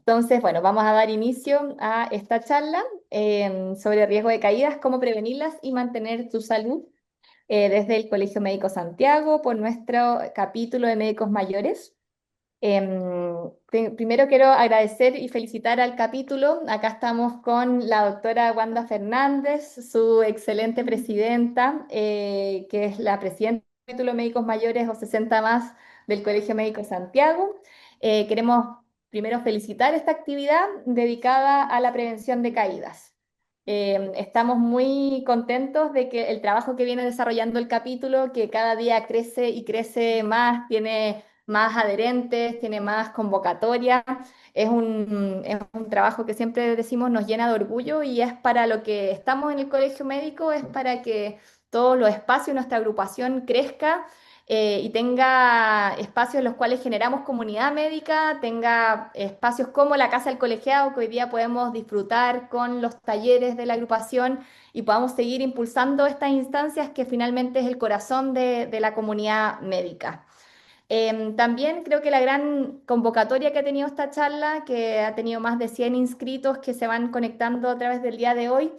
Entonces, bueno, vamos a dar inicio a esta charla sobre riesgo de caídas, cómo prevenirlas y mantener tu salud desde el Colegio Médico Santiago por nuestro capítulo de médicos mayores. Primero quiero agradecer y felicitar al capítulo. Acá estamos con la doctora Wanda Fernández, su excelente presidenta, que es la presidenta del capítulo de médicos mayores o 60 más del Colegio Médico Santiago. Queremos primero felicitar esta actividad dedicada a la prevención de caídas. Estamos muy contentos de que el trabajo que viene desarrollando el capítulo, que cada día crece y crece más, tiene más adherentes, tiene más convocatoria. Es un trabajo que siempre decimos nos llena de orgullo y es para lo que estamos en el colegio médico, es para que todos los espacios de nuestra agrupación crezca y tenga espacios en los cuales generamos comunidad médica, tenga espacios como la Casa del Colegiado, que hoy día podemos disfrutar con los talleres de la agrupación y podamos seguir impulsando estas instancias que finalmente es el corazón de la comunidad médica. También creo que la gran convocatoria que ha tenido esta charla, que ha tenido más de 100 inscritos que se van conectando a través del día de hoy,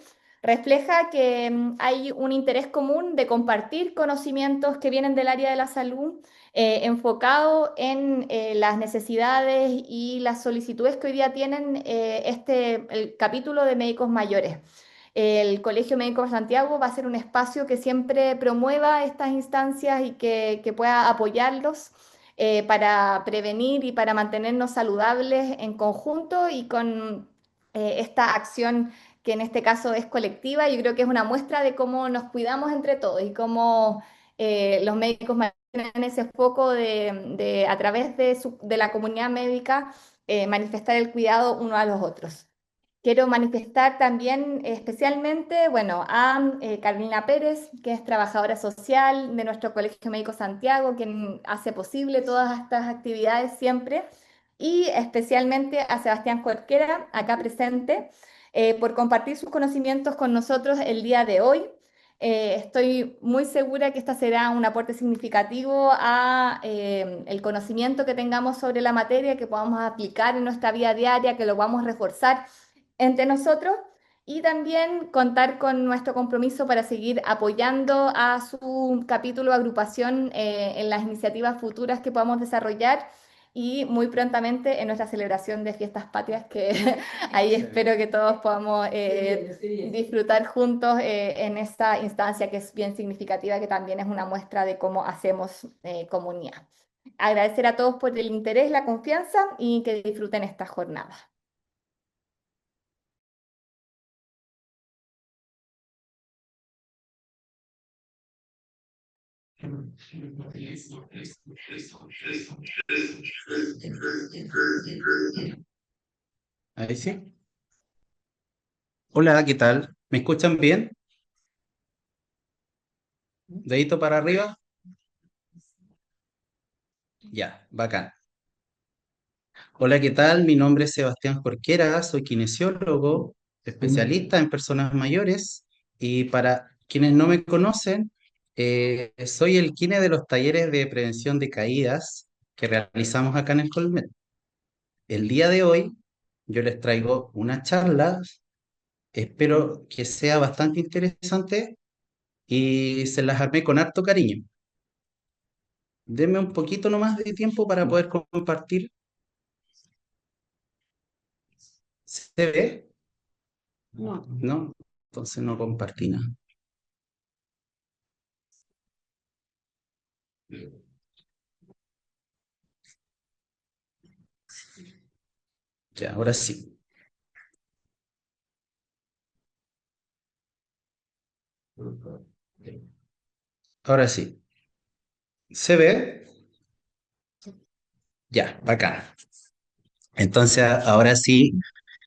refleja que hay un interés común de compartir conocimientos que vienen del área de la salud, enfocado en las necesidades y las solicitudes que hoy día tienen el capítulo de médicos mayores. El Colegio Médico de Santiago va a ser un espacio que siempre promueva estas instancias y que pueda apoyarlos para prevenir y para mantenernos saludables en conjunto y con esta acción que en este caso es colectiva. Yo creo que es una muestra de cómo nos cuidamos entre todos y cómo los médicos tienen ese foco a través de la comunidad médica, manifestar el cuidado uno a los otros. Quiero manifestar también especialmente, bueno, a Carolina Pérez, que es trabajadora social de nuestro Colegio Médico Santiago, quien hace posible todas estas actividades siempre, y especialmente a Sebastián Jorquera, acá presente, por compartir sus conocimientos con nosotros el día de hoy. Estoy muy segura que esta será un aporte significativo a el conocimiento que tengamos sobre la materia, que podamos aplicar en nuestra vida diaria, que lo vamos a reforzar entre nosotros y también contar con nuestro compromiso para seguir apoyando a su capítulo de agrupación en las iniciativas futuras que podamos desarrollar y muy prontamente en nuestra celebración de fiestas patrias que ahí espero que todos podamos disfrutar juntos en esta instancia que es bien significativa, que también es una muestra de cómo hacemos comunidad. Agradecer a todos por el interés, la confianza y que disfruten esta jornada. Ahí sí. Hola, ¿qué tal? ¿Me escuchan bien? Dedito para arriba. Ya, bacán. Hola, ¿qué tal? Mi nombre es Sebastián Jorquera, soy kinesiólogo, especialista en personas mayores y para quienes no me conocen, soy el kine de los talleres de prevención de caídas que realizamos acá en el Colmet. El día de hoy yo les traigo una charla, espero que sea bastante interesante y se las armé con harto cariño. Denme un poquito nomás de tiempo para poder compartir. ¿Se ve? No. ¿No? Entonces no compartí nada. Ya, ahora sí. Ahora sí. ¿Se ve? Ya, bacán. Entonces ahora sí,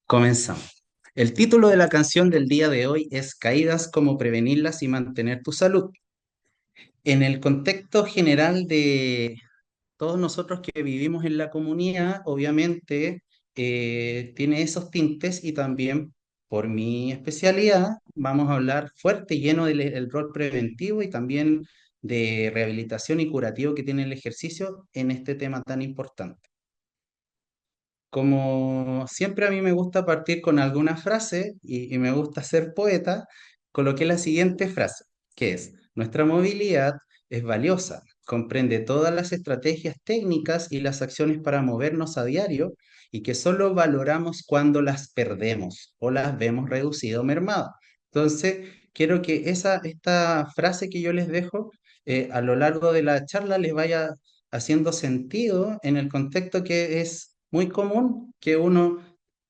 comenzamos. El título de la canción del día de hoy es Caídas, cómo prevenirlas y mantener tu salud. En el contexto general de todos nosotros que vivimos en la comunidad, obviamente, tiene esos tintes y también por mi especialidad vamos a hablar fuerte y lleno del rol preventivo y también de rehabilitación y curativo que tiene el ejercicio en este tema tan importante. como siempre a mí me gusta partir con alguna frase y me gusta ser poeta, coloqué la siguiente frase, que es, nuestra movilidad es valiosa, comprende todas las estrategias técnicas y las acciones para movernos a diario y que solo valoramos cuando las perdemos o las vemos reducidas o mermadas. Entonces, quiero que esta frase que yo les dejo a lo largo de la charla les vaya haciendo sentido en el contexto que es muy común que uno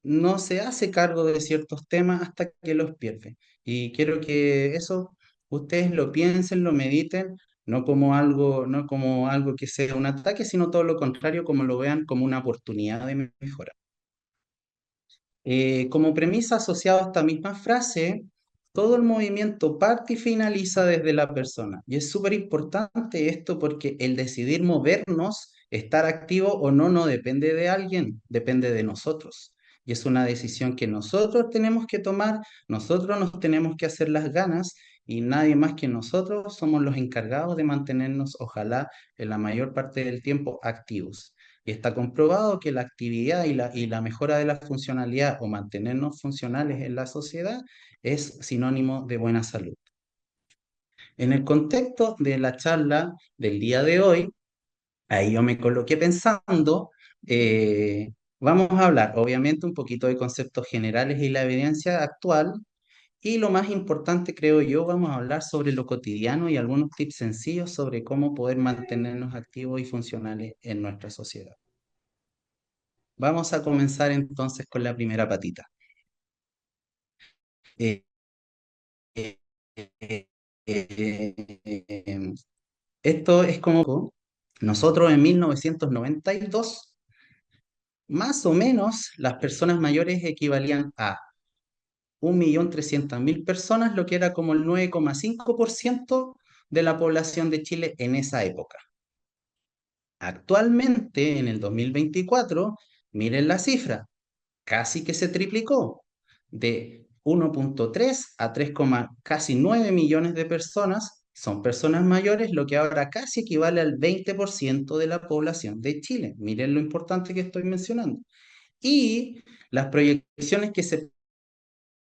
no se hace cargo de ciertos temas hasta que los pierde. Y quiero que eso ustedes lo piensen, lo mediten, no como algo que sea un ataque, sino todo lo contrario, como lo vean como una oportunidad de mejora. Como premisa asociada a esta misma frase, todo el movimiento parte y finaliza desde la persona. Y es súper importante esto porque el decidir movernos, estar activo o no, no depende de alguien, depende de nosotros. Y es una decisión que nosotros tenemos que tomar, nosotros nos tenemos que hacer las ganas y nadie más que nosotros somos los encargados de mantenernos, ojalá, en la mayor parte del tiempo activos. Y está comprobado que la actividad y la mejora de la funcionalidad o mantenernos funcionales en la sociedad es sinónimo de buena salud. En el contexto de la charla del día de hoy, ahí yo me coloqué pensando, vamos a hablar obviamente un poquito de conceptos generales y la evidencia actual, y lo más importante, creo yo, vamos a hablar sobre lo cotidiano y algunos tips sencillos sobre cómo poder mantenernos activos y funcionales en nuestra sociedad. Vamos a comenzar entonces con la primera patita. Eh, eh, eh, eh, Esto es como nosotros en 1992, más o menos las personas mayores equivalían a 1.300.000 personas, lo que era como el 9,5% de la población de Chile en esa época. Actualmente, en el 2024, miren la cifra, casi que se triplicó, de 1,3 a 3, casi 9 millones de personas son personas mayores, lo que ahora casi equivale al 20% de la población de Chile. Miren lo importante que estoy mencionando. Y las proyecciones que se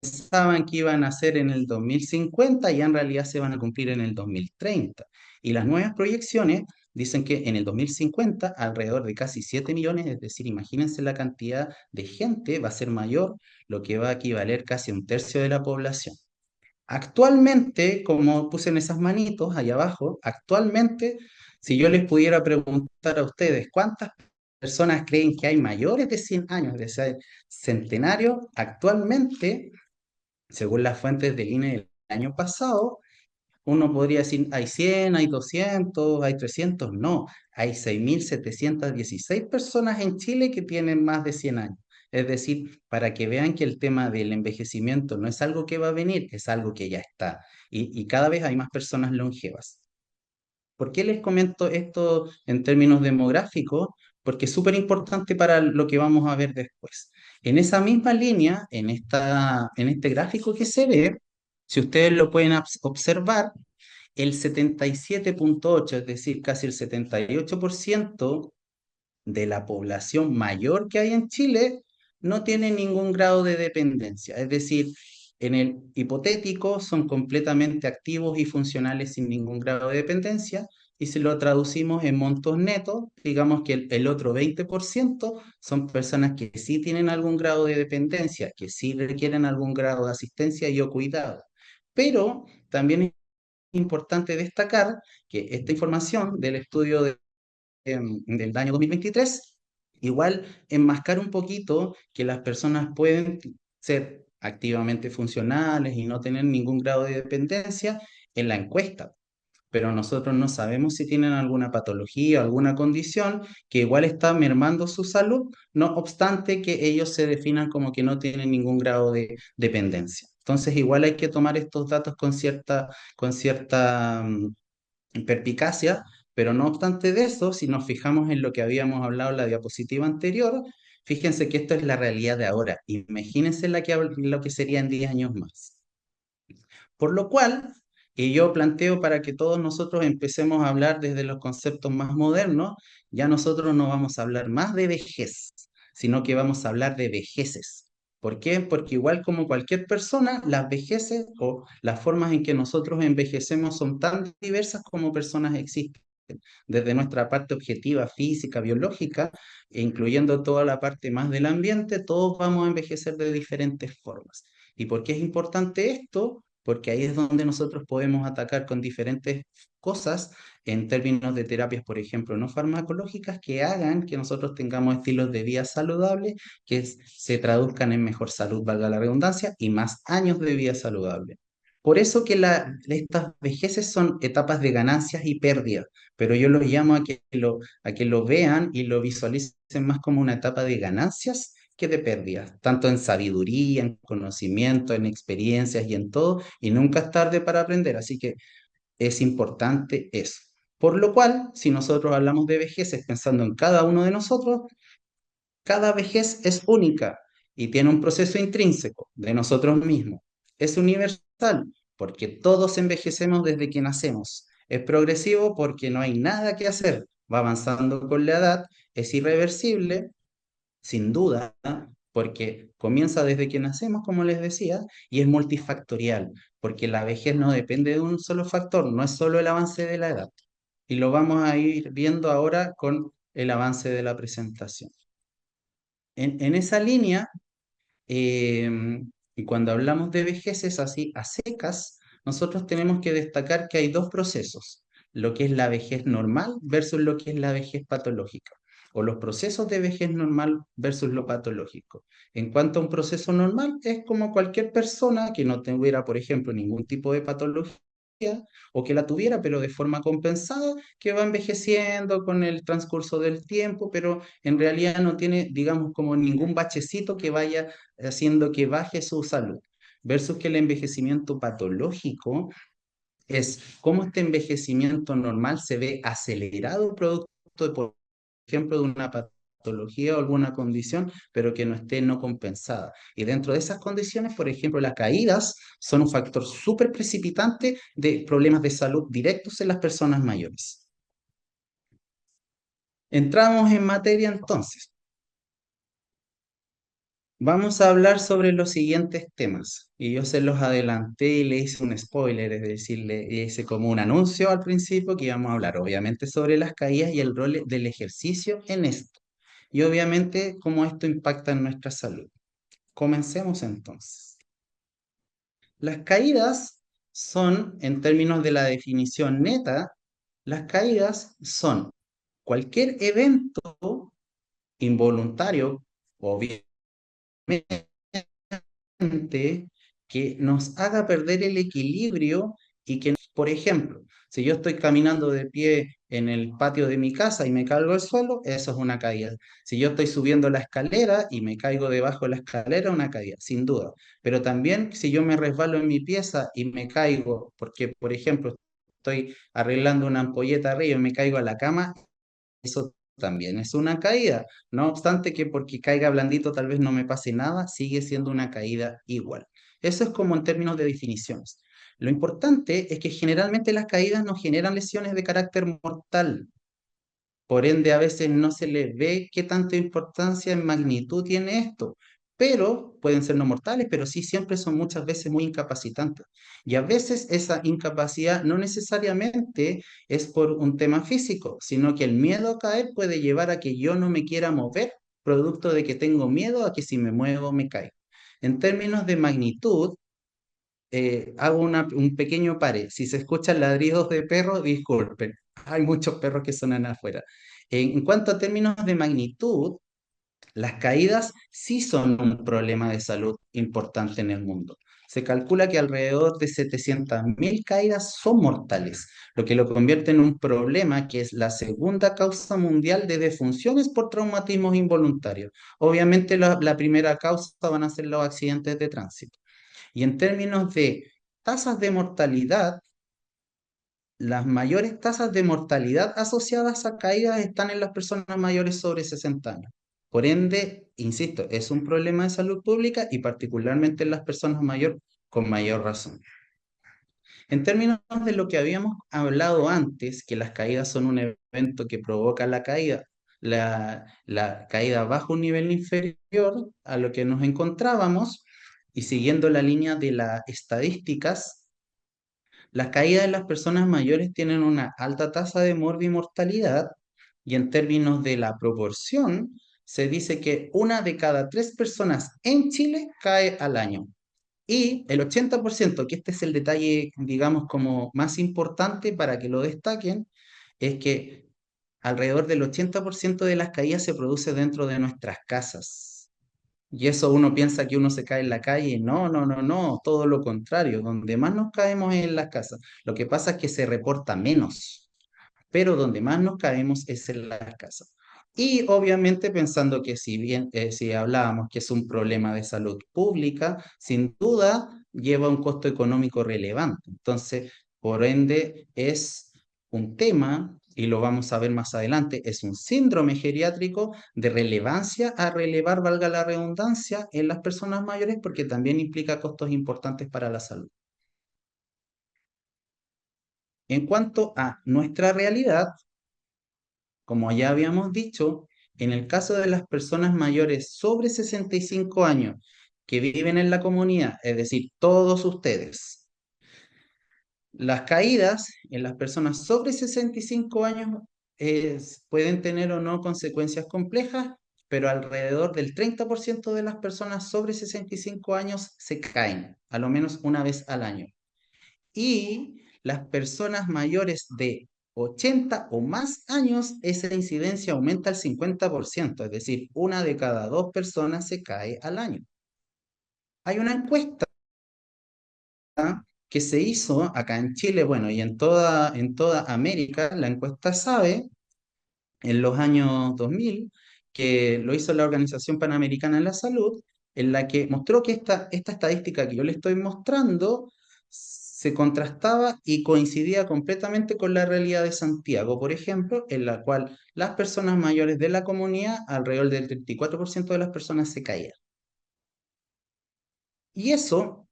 pensaban que iban a ser en el 2050 ya en realidad se van a cumplir en el 2030. Y las nuevas proyecciones dicen que en el 2050 alrededor de casi 7 millones, es decir, imagínense la cantidad de gente va a ser mayor, lo que va a equivaler casi a un tercio de la población. Actualmente, como puse en esas manitos allá abajo, actualmente, si yo les pudiera preguntar a ustedes cuántas personas creen que hay mayores de 100 años, de ser centenario, actualmente según las fuentes del INE del año pasado, uno podría decir, hay 100, hay 200, hay 300. No, hay 6.716 personas en Chile que tienen más de 100 años. Es decir, para que vean que el tema del envejecimiento no es algo que va a venir, es algo que ya está. Y cada vez hay más personas longevas. ¿Por qué les comento esto en términos demográficos? Porque es súper importante para lo que vamos a ver después. En esa misma línea, en este gráfico que se ve, si ustedes lo pueden observar, el 77,8, es decir, casi el 78% de la población mayor que hay en Chile no tiene ningún grado de dependencia. Es decir, en el hipotético son completamente activos y funcionales sin ningún grado de dependencia. Y si lo traducimos en montos netos, digamos que el otro 20% son personas que sí tienen algún grado de dependencia, que sí requieren algún grado de asistencia y o cuidado. Pero también es importante destacar que esta información del estudio del año 2023, igual enmascar un poquito que las personas pueden ser activamente funcionales y no tener ningún grado de dependencia en la encuesta, pero nosotros no sabemos si tienen alguna patología o alguna condición que igual está mermando su salud, no obstante que ellos se definan como que no tienen ningún grado de dependencia. Entonces, igual hay que tomar estos datos con cierta perspicacia, pero no obstante de eso, si nos fijamos en lo que habíamos hablado en la diapositiva anterior, fíjense que esto es la realidad de ahora. Imagínense lo que sería en 10 años más. Por lo cual, y yo planteo para que todos nosotros empecemos a hablar desde los conceptos más modernos, ya nosotros no vamos a hablar más de vejez, sino que vamos a hablar de vejeces. ¿Por qué? Porque igual como cualquier persona, las vejeces o las formas en que nosotros envejecemos son tan diversas como personas existen. Desde nuestra parte objetiva, física, biológica, e incluyendo toda la parte más del ambiente, todos vamos a envejecer de diferentes formas. ¿Y por qué es importante esto? Porque ahí es donde nosotros podemos atacar con diferentes cosas en términos de terapias, por ejemplo, no farmacológicas, que hagan que nosotros tengamos estilos de vida saludables que se traduzcan en mejor salud, valga la redundancia, y más años de vida saludable. Por eso que estas vejeces son etapas de ganancias y pérdidas, pero yo los llamo a que lo vean y lo visualicen más como una etapa de ganancias que de pérdidas, tanto en sabiduría, en conocimiento, en experiencias y en todo, y nunca es tarde para aprender, así que es importante eso. Por lo cual, si nosotros hablamos de vejeces pensando en cada uno de nosotros, cada vejez es única y tiene un proceso intrínseco de nosotros mismos. Es universal porque todos envejecemos desde que nacemos. Es progresivo porque no hay nada que hacer. Va avanzando con la edad. Es irreversible, sin duda, porque comienza desde que nacemos, como les decía, y es multifactorial, porque la vejez no depende de un solo factor, no es solo el avance de la edad. Y lo vamos a ir viendo ahora con el avance de la presentación. En esa línea, eh, y cuando hablamos de vejeces así a secas, nosotros tenemos que destacar que hay dos procesos, lo que es la vejez normal versus lo que es la vejez patológica, o los procesos de vejez normal versus lo patológico. En cuanto a un proceso normal, es como cualquier persona que no tuviera, por ejemplo, ningún tipo de patología o que la tuviera, pero de forma compensada, que va envejeciendo con el transcurso del tiempo, pero en realidad no tiene, digamos, como ningún bachecito que vaya haciendo que baje su salud. Versus que el envejecimiento patológico es cómo este envejecimiento normal se ve acelerado producto de, por ejemplo, de una patología o alguna condición, pero que no esté no compensada. Y dentro de esas condiciones, por ejemplo, las caídas son un factor súper precipitante de problemas de salud directos en las personas mayores. Entramos en materia entonces. Vamos a hablar sobre los siguientes temas. Y yo se los adelanté y le hice un spoiler, es decir, le hice como un anuncio al principio que íbamos a hablar obviamente sobre las caídas y el rol del ejercicio en esto. Y obviamente cómo esto impacta en nuestra salud. Comencemos entonces. Las caídas son, en términos de la definición neta, las caídas son cualquier evento involuntario o bien que nos haga perder el equilibrio y que, por ejemplo, si yo estoy caminando de pie en el patio de mi casa y me caigo al suelo, eso es una caída. Si yo estoy subiendo la escalera y me caigo debajo de la escalera, una caída, sin duda. Pero también si yo me resbalo en mi pieza y me caigo, porque, por ejemplo, estoy arreglando una ampolleta arriba y me caigo a la cama, eso también es una caída. No obstante que porque caiga blandito tal vez no me pase nada, sigue siendo una caída igual. Eso es como en términos de definiciones. Lo importante es que generalmente las caídas no generan lesiones de carácter mortal. Por ende, a veces no se le ve qué tanta importancia en magnitud tiene esto, pero pueden ser no mortales, pero sí siempre son muchas veces muy incapacitantes. Y a veces esa incapacidad no necesariamente es por un tema físico, sino que el miedo a caer puede llevar a que yo no me quiera mover, producto de que tengo miedo a que si me muevo me caigo. En términos de magnitud, hago un pequeño pare. Si se escuchan ladridos de perro, disculpen. Hay muchos perros que sonan afuera. En cuanto a términos de magnitud, las caídas sí son un problema de salud importante en el mundo. Se calcula que alrededor de 700.000 caídas son mortales, lo que lo convierte en un problema que es la segunda causa mundial de defunciones por traumatismos involuntarios. Obviamente la primera causa van a ser los accidentes de tránsito. Y en términos de tasas de mortalidad, las mayores tasas de mortalidad asociadas a caídas están en las personas mayores sobre 60 años. Por ende, insisto, es un problema de salud pública y particularmente en las personas mayores con mayor razón. En términos de lo que habíamos hablado antes, que las caídas son un evento que provoca la caída, la caída bajo un nivel inferior a lo que nos encontrábamos, y siguiendo la línea de las estadísticas, las caídas de las personas mayores tienen una alta tasa de morbimortalidad, y en términos de la proporción, se dice que una de cada tres personas en Chile cae al año. Y el 80%, que este es el detalle, digamos, como más importante para que lo destaquen, es que alrededor del 80% de las caídas se produce dentro de nuestras casas. Y eso uno piensa que uno se cae en la calle. No, no, no, no, todo lo contrario. Donde más nos caemos es en las casas. Lo que pasa es que se reporta menos, pero donde más nos caemos es en las casas. Y obviamente pensando que si bien, si hablábamos que es un problema de salud pública, sin duda lleva un costo económico relevante. Entonces, por ende, es un tema, y lo vamos a ver más adelante, es un síndrome geriátrico de relevancia a relevar, valga la redundancia, en las personas mayores, porque también implica costos importantes para la salud. En cuanto a nuestra realidad, como ya habíamos dicho, en el caso de las personas mayores sobre 65 años que viven en la comunidad, es decir, todos ustedes, las caídas en las personas sobre 65 años pueden tener o no consecuencias complejas, pero alrededor del 30% de las personas sobre 65 años se caen, a lo menos una vez al año. Y las personas mayores de 80 o más años, esa incidencia aumenta al 50%, es decir, una de cada dos personas se cae al año. Hay una encuesta que se hizo acá en Chile, bueno, y en toda América, la encuesta SABE, en los años 2000, que lo hizo la Organización Panamericana de la Salud, en la que mostró que esta estadística que yo le estoy mostrando se contrastaba y coincidía completamente con la realidad de Santiago, por ejemplo, en la cual las personas mayores de la comunidad, alrededor del 34% de las personas se caían. Y eso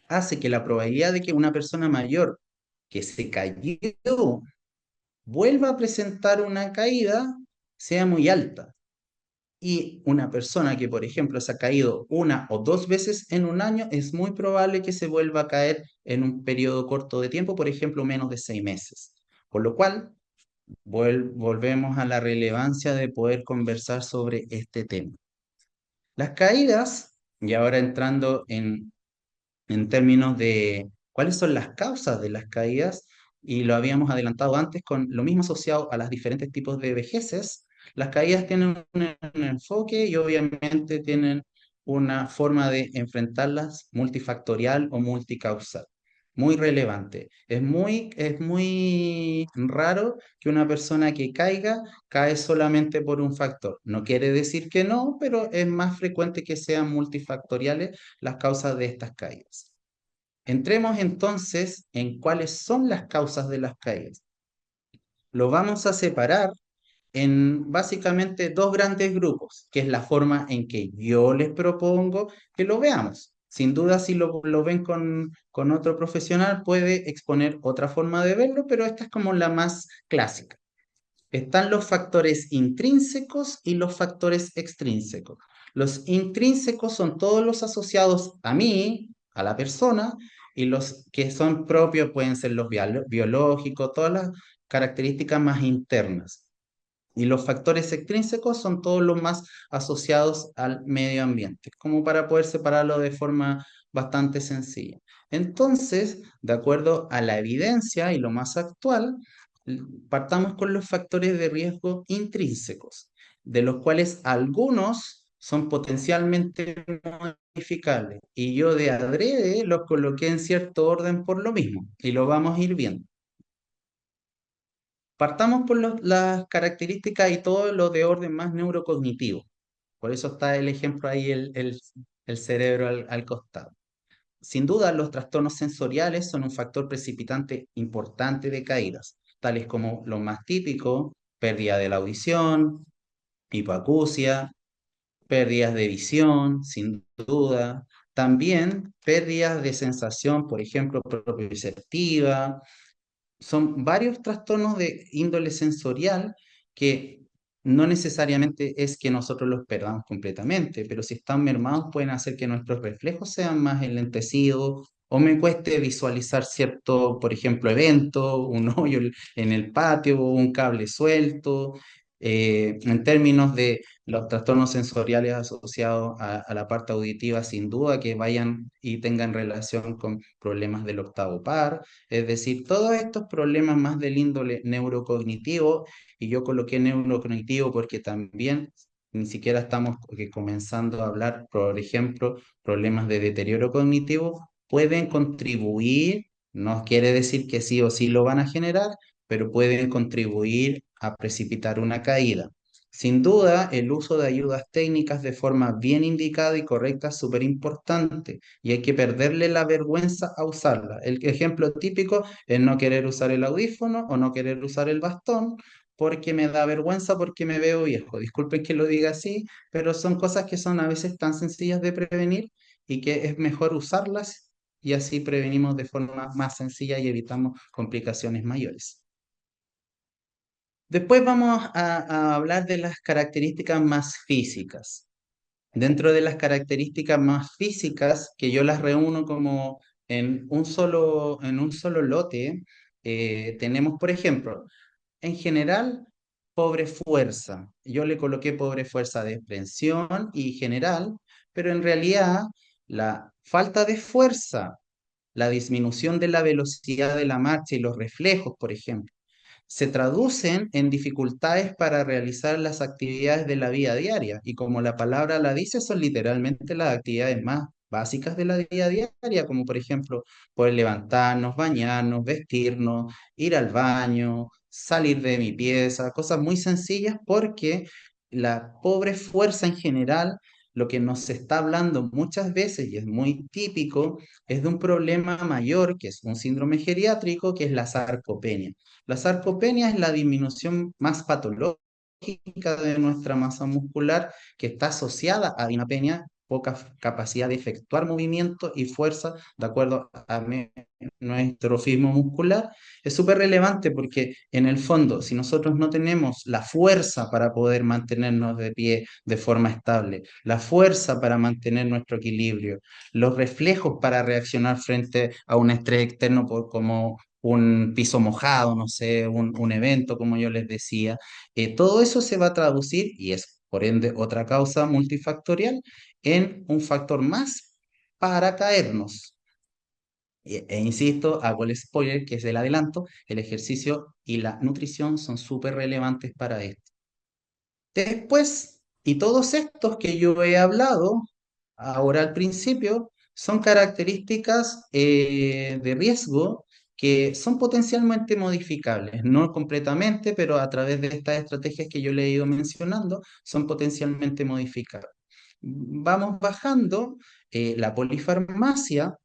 hace que la probabilidad de que una persona mayor que se cayó vuelva a presentar una caída sea muy alta. Y una persona que, por ejemplo, se ha caído una o dos veces en un año, es muy probable que se vuelva a caer en un periodo corto de tiempo, por ejemplo, menos de 6 meses. Por lo cual, volvemos a la relevancia de poder conversar sobre este tema. Las caídas, y ahora entrando en términos de cuáles son las causas de las caídas, y lo habíamos adelantado antes con lo mismo asociado a los diferentes tipos de vejeces. Las caídas tienen un enfoque y obviamente tienen una forma de enfrentarlas multifactorial o multicausal. Muy relevante. Es muy raro que una persona que caiga cae solamente por un factor. No quiere decir que no, pero es más frecuente que sean multifactoriales las causas de estas caídas. Entremos entonces en cuáles son las causas de las caídas. Lo vamos a separar en básicamente dos grandes grupos, que es la forma en que yo les propongo que lo veamos. Sin duda, si lo ven con otro profesional, puede exponer otra forma de verlo, pero esta es como la más clásica. Están los factores intrínsecos y los factores extrínsecos. Los intrínsecos son todos los asociados a mí, a la persona, y los que son propios pueden ser los biológicos, todas las características más internas. Y los factores extrínsecos son todos los más asociados al medio ambiente, como para poder separarlo de forma bastante sencilla. Entonces, de acuerdo a la evidencia y lo más actual, partamos con los factores de riesgo intrínsecos, de los cuales algunos son potencialmente modificables. Y yo de adrede los coloqué en cierto orden por lo mismo, y lo vamos a ir viendo. Partamos por las características y todo lo de orden más neurocognitivo. Por eso está el ejemplo ahí, el cerebro al costado. Sin duda, los trastornos sensoriales son un factor precipitante importante de caídas, tales como los más típicos: pérdida de la audición, hipoacusia, pérdidas de visión, sin duda. También pérdidas de sensación, por ejemplo, proprioceptiva. Son varios trastornos de índole sensorial que no necesariamente es que nosotros los perdamos completamente, pero si están mermados pueden hacer que nuestros reflejos sean más enlentecidos o me cueste visualizar cierto, por ejemplo, evento, un hoyo en el patio, un cable suelto. En términos de los trastornos sensoriales asociados a la parte auditiva, sin duda que vayan y tengan relación con problemas del octavo par, es decir, todos estos problemas más del índole neurocognitivo, y yo coloqué neurocognitivo porque también ni siquiera estamos comenzando a hablar, por ejemplo, problemas de deterioro cognitivo, pueden contribuir, no quiere decir que sí o sí lo van a generar, pero pueden contribuir a precipitar una caída. Sin duda, el uso de ayudas técnicas de forma bien indicada y correcta es súper importante y hay que perderle la vergüenza a usarla. El ejemplo típico es no querer usar el audífono o no querer usar el bastón porque me da vergüenza porque me veo viejo. Disculpen que lo diga así, pero son cosas que son a veces tan sencillas de prevenir y que es mejor usarlas y así prevenimos de forma más sencilla y evitamos complicaciones mayores. Después vamos a hablar de las características más físicas. Dentro de las características más físicas, que yo las reúno como en un solo lote, tenemos, por ejemplo, en general, pobre fuerza. Yo le coloqué pobre fuerza de expresión y general, pero en realidad la falta de fuerza, la disminución de la velocidad de la marcha y los reflejos, por ejemplo, se traducen en dificultades para realizar las actividades de la vida diaria. Y como la palabra la dice, son literalmente las actividades más básicas de la vida diaria, como por ejemplo poder levantarnos, bañarnos, vestirnos, ir al baño, salir de mi pieza, cosas muy sencillas porque la pobre fuerza en general, lo que nos está hablando muchas veces, y es muy típico, es de un problema mayor, que es un síndrome geriátrico, que es la sarcopenia. La sarcopenia es la disminución más patológica de nuestra masa muscular que está asociada a dinapenia, poca capacidad de efectuar movimiento y fuerza de acuerdo a nuestro ritmo muscular. Es súper relevante porque en el fondo, si nosotros no tenemos la fuerza para poder mantenernos de pie de forma estable, la fuerza para mantener nuestro equilibrio, los reflejos para reaccionar frente a un estrés externo como un piso mojado, no sé, un evento, como yo les decía. Todo eso se va a traducir, y es por ende otra causa multifactorial, en un factor más para caernos. Insisto, hago el spoiler, que es el adelanto, el ejercicio y la nutrición son súper relevantes para esto. Después, y todos estos que yo he hablado ahora al principio, son características de riesgo que son potencialmente modificables, no completamente, pero a través de estas estrategias que yo le he ido mencionando, son potencialmente modificables. Vamos bajando la polifarmacia,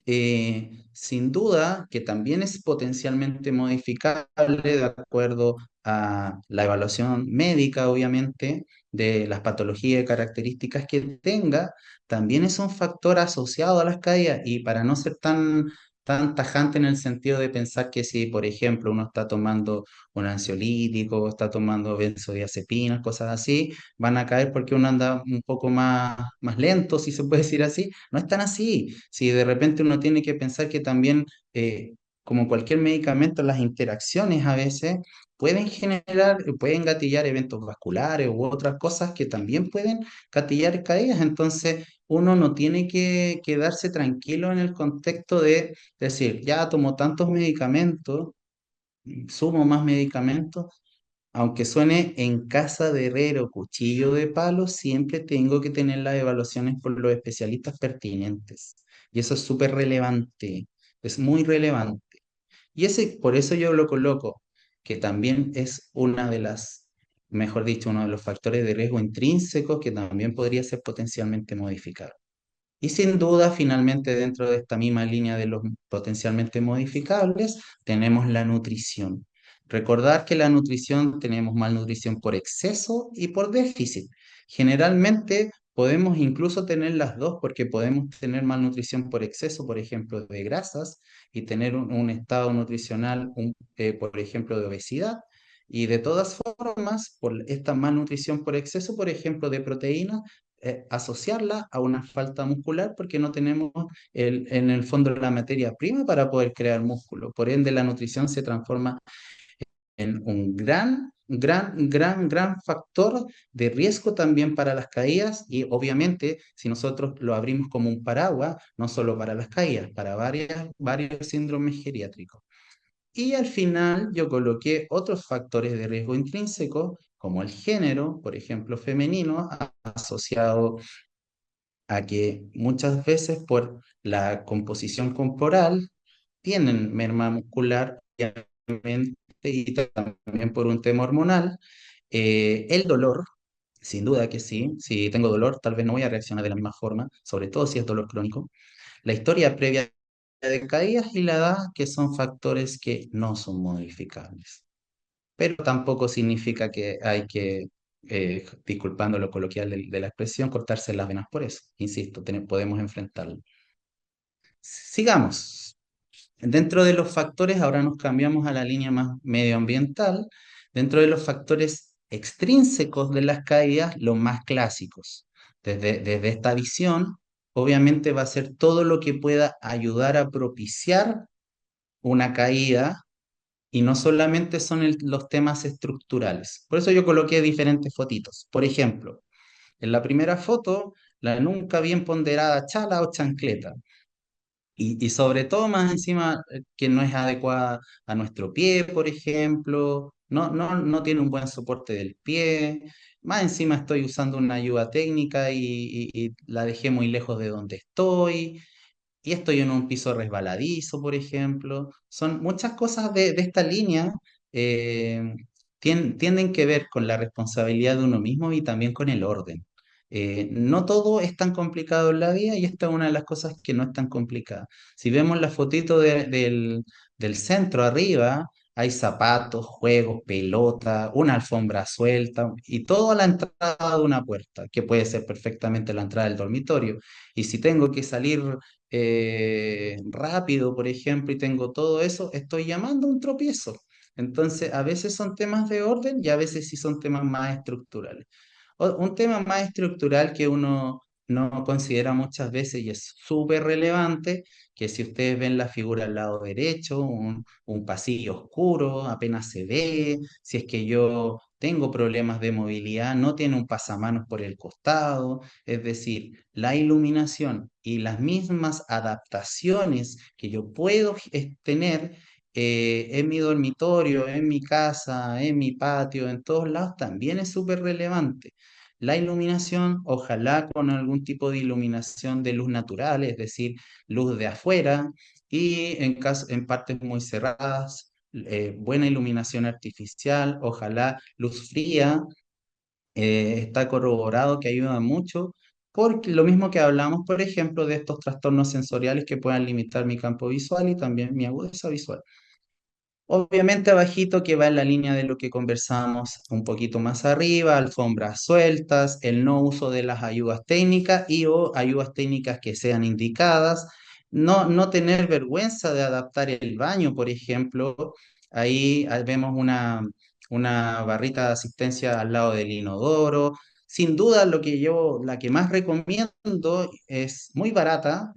sin duda que también es potencialmente modificable de acuerdo a la evaluación médica, obviamente, de las patologías y características que tenga, también es un factor asociado a las caídas y para no ser tan tajante en el sentido de pensar que si, por ejemplo, uno está tomando un ansiolítico, está tomando benzodiazepinas, cosas así, van a caer porque uno anda un poco más lento, si se puede decir así. No es tan así. Si de repente uno tiene que pensar que también, como cualquier medicamento, las interacciones a veces pueden gatillar eventos vasculares u otras cosas que también pueden gatillar caídas. Entonces, uno no tiene que quedarse tranquilo en el contexto de decir, ya tomo tantos medicamentos, sumo más medicamentos, aunque suene en casa de herrero, cuchillo de palo, siempre tengo que tener las evaluaciones por los especialistas pertinentes. Y eso es súper relevante, es muy relevante. Y por eso yo lo coloco, que también es una de las, mejor dicho, uno de los factores de riesgo intrínsecos que también podría ser potencialmente modificado. Y sin duda, finalmente, dentro de esta misma línea de los potencialmente modificables, tenemos la nutrición. Recordar que la nutrición tenemos malnutrición por exceso y por déficit. Generalmente podemos incluso tener las dos porque podemos tener malnutrición por exceso, por ejemplo, de grasas y tener un estado nutricional, por ejemplo, de obesidad. Y de todas formas, por esta malnutrición por exceso, por ejemplo, de proteínas, asociarla a una falta muscular porque no tenemos en el fondo la materia prima para poder crear músculo. Por ende, la nutrición se transforma en un gran factor de riesgo también para las caídas y obviamente si nosotros lo abrimos como un paraguas, no solo para las caídas, para varios síndromes geriátricos. Y al final yo coloqué otros factores de riesgo intrínseco, como el género, por ejemplo, femenino, asociado a que muchas veces por la composición corporal tienen merma muscular obviamente, y también por un tema hormonal. El dolor, sin duda que sí, si tengo dolor tal vez no voy a reaccionar de la misma forma, sobre todo si es dolor crónico. La historia previa de caídas y la edad, que son factores que no son modificables. Pero tampoco significa que hay que, disculpando lo coloquial de la expresión, cortarse las venas por eso. Insisto, podemos enfrentarlo. Sigamos. Dentro de los factores, ahora nos cambiamos a la línea más medioambiental. Dentro de los factores extrínsecos de las caídas, los más clásicos. Desde esta visión, obviamente va a ser todo lo que pueda ayudar a propiciar una caída y no solamente son los temas estructurales. Por eso yo coloqué diferentes fotitos. Por ejemplo, en la primera foto, la nunca bien ponderada chala o chancleta. Y sobre todo más encima que no es adecuada a nuestro pie, por ejemplo, no tiene un buen soporte del pie, más encima estoy usando una ayuda técnica y la dejé muy lejos de donde estoy, y estoy en un piso resbaladizo, por ejemplo. Son muchas cosas de esta línea eh, tienden que ver con la responsabilidad de uno mismo y también con el orden. No todo es tan complicado en la vida y esta es una de las cosas que no es tan complicada. Si vemos la fotito del centro arriba, hay zapatos, juegos, pelota, una alfombra suelta y todo a la entrada de una puerta, que puede ser perfectamente la entrada del dormitorio. Y si tengo que salir rápido, por ejemplo, y tengo todo eso, estoy llamando a un tropiezo. Entonces, a veces son temas de orden y a veces sí son temas más estructurales. Un tema más estructural que uno no considera muchas veces y es súper relevante, que si ustedes ven la figura al lado derecho, un pasillo oscuro, apenas se ve, si es que yo tengo problemas de movilidad, no tiene un pasamanos por el costado, es decir, la iluminación y las mismas adaptaciones que yo puedo tener en mi dormitorio, en mi casa, en mi patio, en todos lados, también es súper relevante. La iluminación, ojalá con algún tipo de iluminación de luz natural, es decir, luz de afuera, y en partes muy cerradas, buena iluminación artificial, ojalá luz fría, está corroborado que ayuda mucho, porque lo mismo que hablamos, por ejemplo, de estos trastornos sensoriales que puedan limitar mi campo visual y también mi agudeza visual. Obviamente abajito que va en la línea de lo que conversamos un poquito más arriba, alfombras sueltas, el no uso de las ayudas técnicas y o ayudas técnicas que sean indicadas, no tener vergüenza de adaptar el baño, por ejemplo, ahí vemos una barrita de asistencia al lado del inodoro. Sin duda, la que más recomiendo es muy barata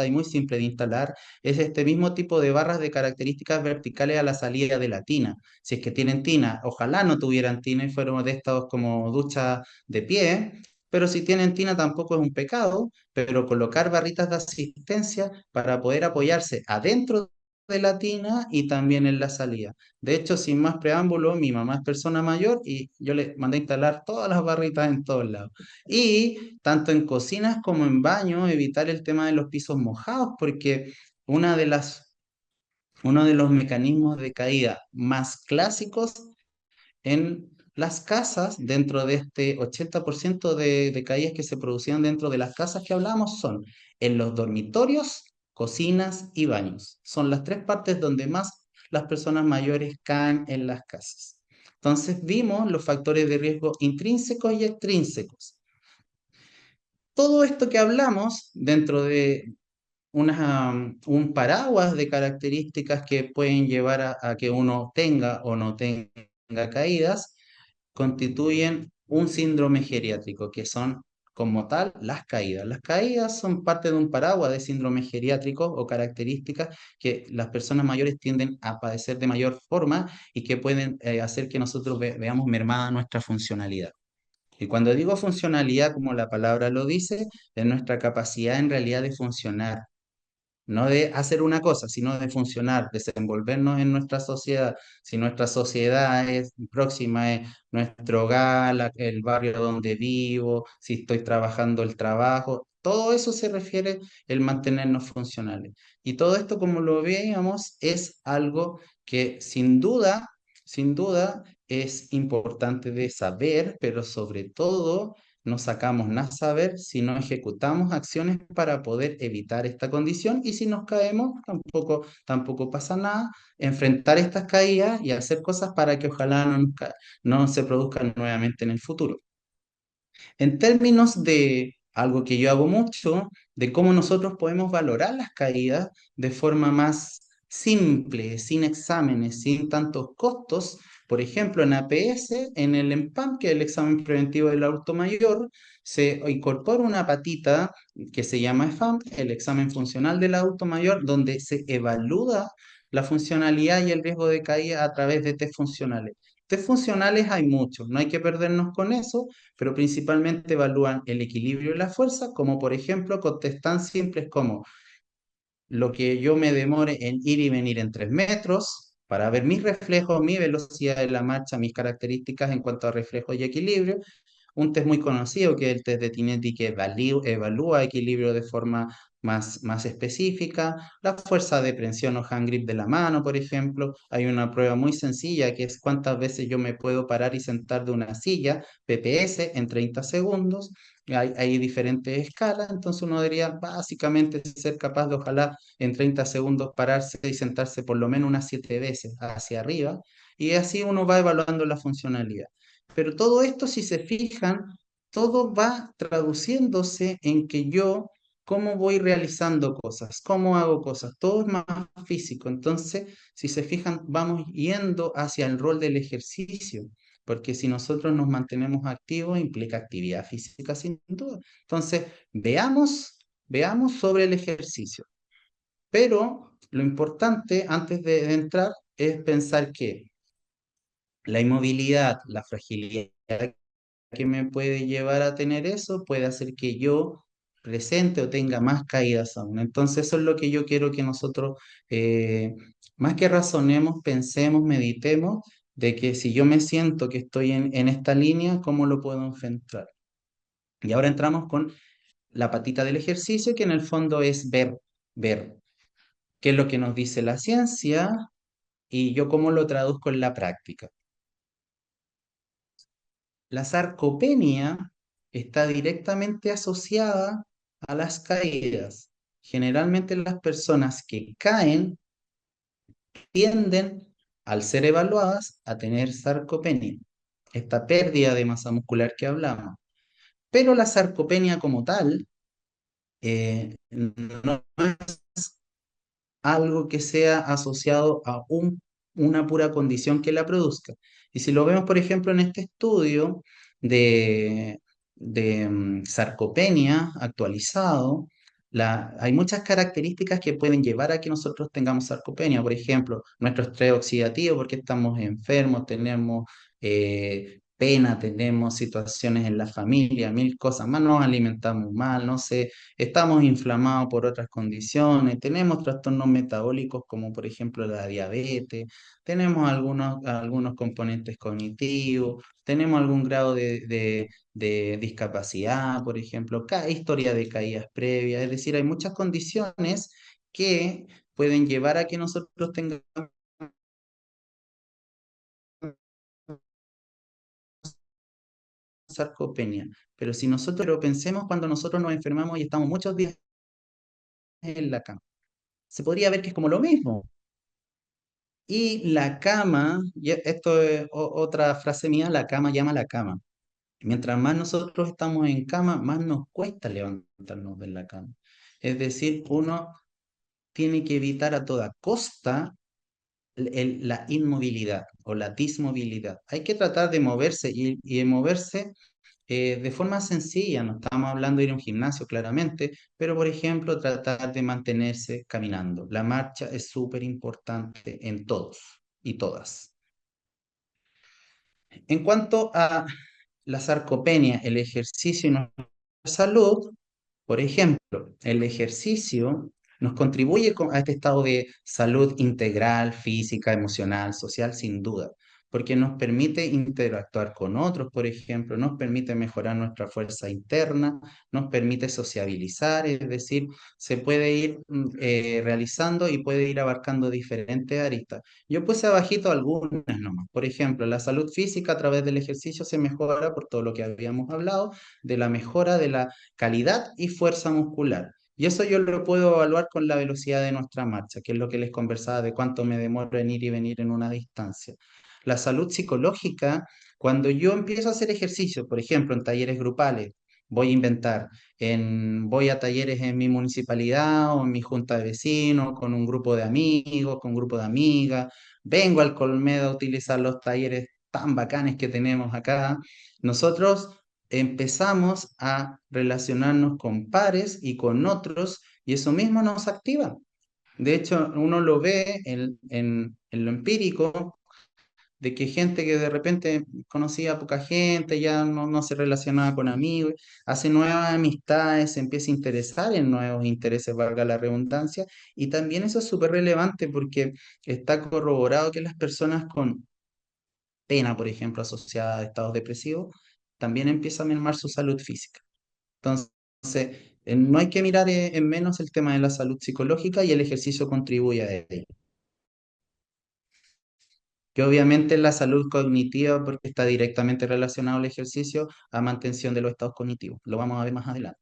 y muy simple de instalar, es este mismo tipo de barras de características verticales a la salida de la tina. Si es que tienen tina, ojalá no tuvieran tina y fueran de estos como duchas de pie, pero si tienen tina tampoco es un pecado, pero colocar barritas de asistencia para poder apoyarse adentro de la tina y también en la salida. De hecho, sin más preámbulo, mi mamá es persona mayor y yo le mandé a instalar todas las barritas en todos lados. Y tanto en cocinas como en baños, evitar el tema de los pisos mojados, porque una de las, uno de los mecanismos de caída más clásicos en las casas, dentro de este 80% de caídas que se producían dentro de las casas que hablamos, son en los dormitorios, cocinas y baños. Son las tres partes donde más las personas mayores caen en las casas. Entonces vimos los factores de riesgo intrínsecos y extrínsecos. Todo esto que hablamos dentro de un paraguas de características que pueden llevar a que uno tenga o no tenga caídas, constituyen un síndrome geriátrico, que son como tal las caídas. Las caídas son parte de un paraguas de síndrome geriátrico o características que las personas mayores tienden a padecer de mayor forma y que pueden hacer que nosotros veamos mermada nuestra funcionalidad. Y cuando digo funcionalidad, como la palabra lo dice, es nuestra capacidad en realidad de funcionar, no de hacer una cosa, sino de funcionar, desenvolvernos en nuestra sociedad. Si nuestra sociedad es próxima, es nuestro hogar, el barrio donde vivo, si estoy trabajando el trabajo, todo eso se refiere el mantenernos funcionales. Y todo esto, como lo veíamos, es algo que sin duda es importante de saber, pero sobre todo no sacamos nada saber si no ejecutamos acciones para poder evitar esta condición y si nos caemos, tampoco pasa nada. Enfrentar estas caídas y hacer cosas para que ojalá no se produzcan nuevamente en el futuro. En términos de algo que yo hago mucho, de cómo nosotros podemos valorar las caídas de forma más simple, sin exámenes, sin tantos costos. Por ejemplo, en APS, en el EMPAM, que es el examen preventivo del adulto mayor, se incorpora una patita que se llama EFAM, el examen funcional del adulto mayor, donde se evalúa la funcionalidad y el riesgo de caída a través de test funcionales. Test funcionales hay muchos, no hay que perdernos con eso, pero principalmente evalúan el equilibrio y la fuerza, como por ejemplo contestan simples como lo que yo me demore en ir y venir en 3 metros, para ver mis reflejos, mi velocidad de la marcha, mis características en cuanto a reflejos y equilibrio, un test muy conocido que es el test de Tinetti que evalúa equilibrio de forma más específica, la fuerza de presión o hand grip de la mano, por ejemplo. Hay una prueba muy sencilla que es cuántas veces yo me puedo parar y sentar de una silla, PPS, en 30 segundos. Hay diferentes escalas, entonces uno debería básicamente ser capaz de ojalá en 30 segundos pararse y sentarse por lo menos unas 7 veces hacia arriba, y así uno va evaluando la funcionalidad. Pero todo esto, si se fijan, todo va traduciéndose en que yo, cómo voy realizando cosas, cómo hago cosas, todo es más físico. Entonces, si se fijan, vamos yendo hacia el rol del ejercicio, porque si nosotros nos mantenemos activos, implica actividad física sin duda. Entonces, veamos sobre el ejercicio. Pero lo importante antes de entrar es pensar que la inmovilidad, la fragilidad que me puede llevar a tener eso puede hacer que yo presente o tenga más caídas aún. Entonces eso es lo que yo quiero que nosotros, más que razonemos, pensemos, meditemos, de que si yo me siento que estoy en esta línea, ¿cómo lo puedo enfrentar? Y ahora entramos con la patita del ejercicio, que en el fondo es ver qué es lo que nos dice la ciencia y yo cómo lo traduzco en la práctica. La sarcopenia está directamente asociada a las caídas. Generalmente las personas que caen tienden, al ser evaluadas, a tener sarcopenia, esta pérdida de masa muscular que hablamos. Pero la sarcopenia como tal no es algo que sea asociado a una pura condición que la produzca. Y si lo vemos, por ejemplo, en este estudio de sarcopenia actualizado, hay muchas características que pueden llevar a que nosotros tengamos sarcopenia. Por ejemplo, nuestro estrés oxidativo, porque estamos enfermos, tenemos pena, tenemos situaciones en la familia, mil cosas más, nos alimentamos mal, no sé, estamos inflamados por otras condiciones, tenemos trastornos metabólicos como por ejemplo la diabetes, tenemos algunos componentes cognitivos, tenemos algún grado de discapacidad, por ejemplo, historia de caídas previas, es decir, hay muchas condiciones que pueden llevar a que nosotros tengamos sarcopenia. Pero si nosotros pero pensemos cuando nosotros nos enfermamos y estamos muchos días en la cama, se podría ver que es como lo mismo. Y la cama, y esto es otra frase mía, la cama llama a la cama. Mientras más nosotros estamos en cama, más nos cuesta levantarnos de la cama. Es decir, uno tiene que evitar a toda costa la inmovilidad o la dismovilidad. Hay que tratar de moverse y de moverse de forma sencilla. No estamos hablando de ir a un gimnasio claramente, pero por ejemplo tratar de mantenerse caminando. La marcha es súper importante en todos y todas. En cuanto a la sarcopenia, el ejercicio y nuestra salud, por ejemplo, el ejercicio nos contribuye a este estado de salud integral, física, emocional, social, sin duda, porque nos permite interactuar con otros, por ejemplo, nos permite mejorar nuestra fuerza interna, nos permite sociabilizar, es decir, se puede ir realizando y puede ir abarcando diferentes aristas. Yo puse abajito algunas nomás. Por ejemplo, la salud física a través del ejercicio se mejora por todo lo que habíamos hablado, de la mejora de la calidad y fuerza muscular. Y eso yo lo puedo evaluar con la velocidad de nuestra marcha, que es lo que les conversaba de cuánto me demoro en ir y venir en una distancia. La salud psicológica, cuando yo empiezo a hacer ejercicio, por ejemplo, en talleres grupales, voy a inventar, voy a talleres en mi municipalidad o en mi junta de vecinos, con un grupo de amigos, con un grupo de amigas, vengo al Colmedo a utilizar los talleres tan bacanes que tenemos acá. Nosotros empezamos a relacionarnos con pares y con otros y eso mismo nos activa. De hecho, uno lo ve en lo empírico, de que gente que de repente conocía a poca gente, ya no se relacionaba con amigos, hace nuevas amistades, se empieza a interesar en nuevos intereses, valga la redundancia, y también eso es súper relevante porque está corroborado que las personas con pena, por ejemplo, asociada a estados depresivos, también empieza a mermar su salud física. Entonces, no hay que mirar en menos el tema de la salud psicológica y el ejercicio contribuye a ello. Que obviamente la salud cognitiva, porque está directamente relacionado al ejercicio, a mantención de los estados cognitivos. Lo vamos a ver más adelante.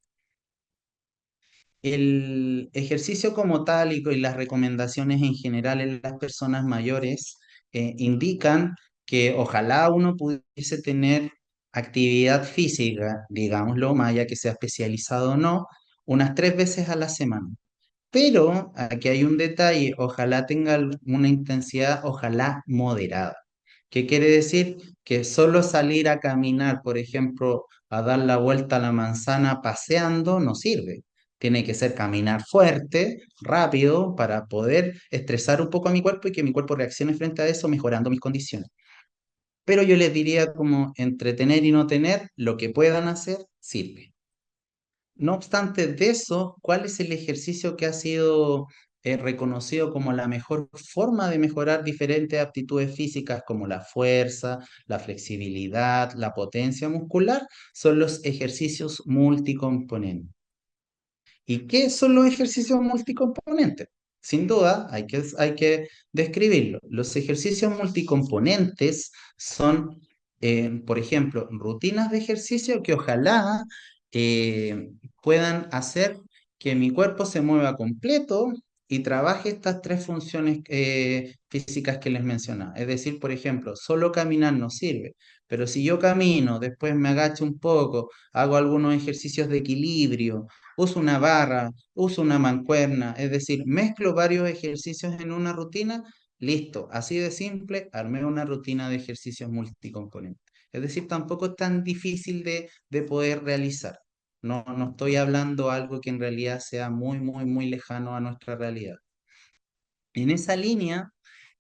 El ejercicio como tal y las recomendaciones en general en las personas mayores indican que ojalá uno pudiese tener actividad física, digámoslo, más allá que sea especializado o no, unas 3 veces a la semana. Pero aquí hay un detalle, ojalá tenga una intensidad, ojalá moderada. ¿Qué quiere decir? Que solo salir a caminar, por ejemplo, a dar la vuelta a la manzana paseando, no sirve. Tiene que ser caminar fuerte, rápido, para poder estresar un poco a mi cuerpo y que mi cuerpo reaccione frente a eso, mejorando mis condiciones. Pero yo les diría como entretener y no tener, lo que puedan hacer, sirve. No obstante de eso, ¿cuál es el ejercicio que ha sido reconocido como la mejor forma de mejorar diferentes aptitudes físicas como la fuerza, la flexibilidad, la potencia muscular? Son los ejercicios multicomponentes. ¿Y qué son los ejercicios multicomponentes? Sin duda, hay que describirlo. Los ejercicios multicomponentes son, por ejemplo, rutinas de ejercicio que ojalá eh, puedan hacer que mi cuerpo se mueva completo y trabaje estas tres funciones físicas que les mencionaba. Es decir, por ejemplo, solo caminar no sirve, pero si yo camino, después me agacho un poco, hago algunos ejercicios de equilibrio, uso una barra, uso una mancuerna, es decir, mezclo varios ejercicios en una rutina, listo, así de simple, armé una rutina de ejercicios multicomponentes. Es decir, tampoco es tan difícil de poder realizar. No estoy hablando algo que en realidad sea muy, muy, muy lejano a nuestra realidad. En esa línea,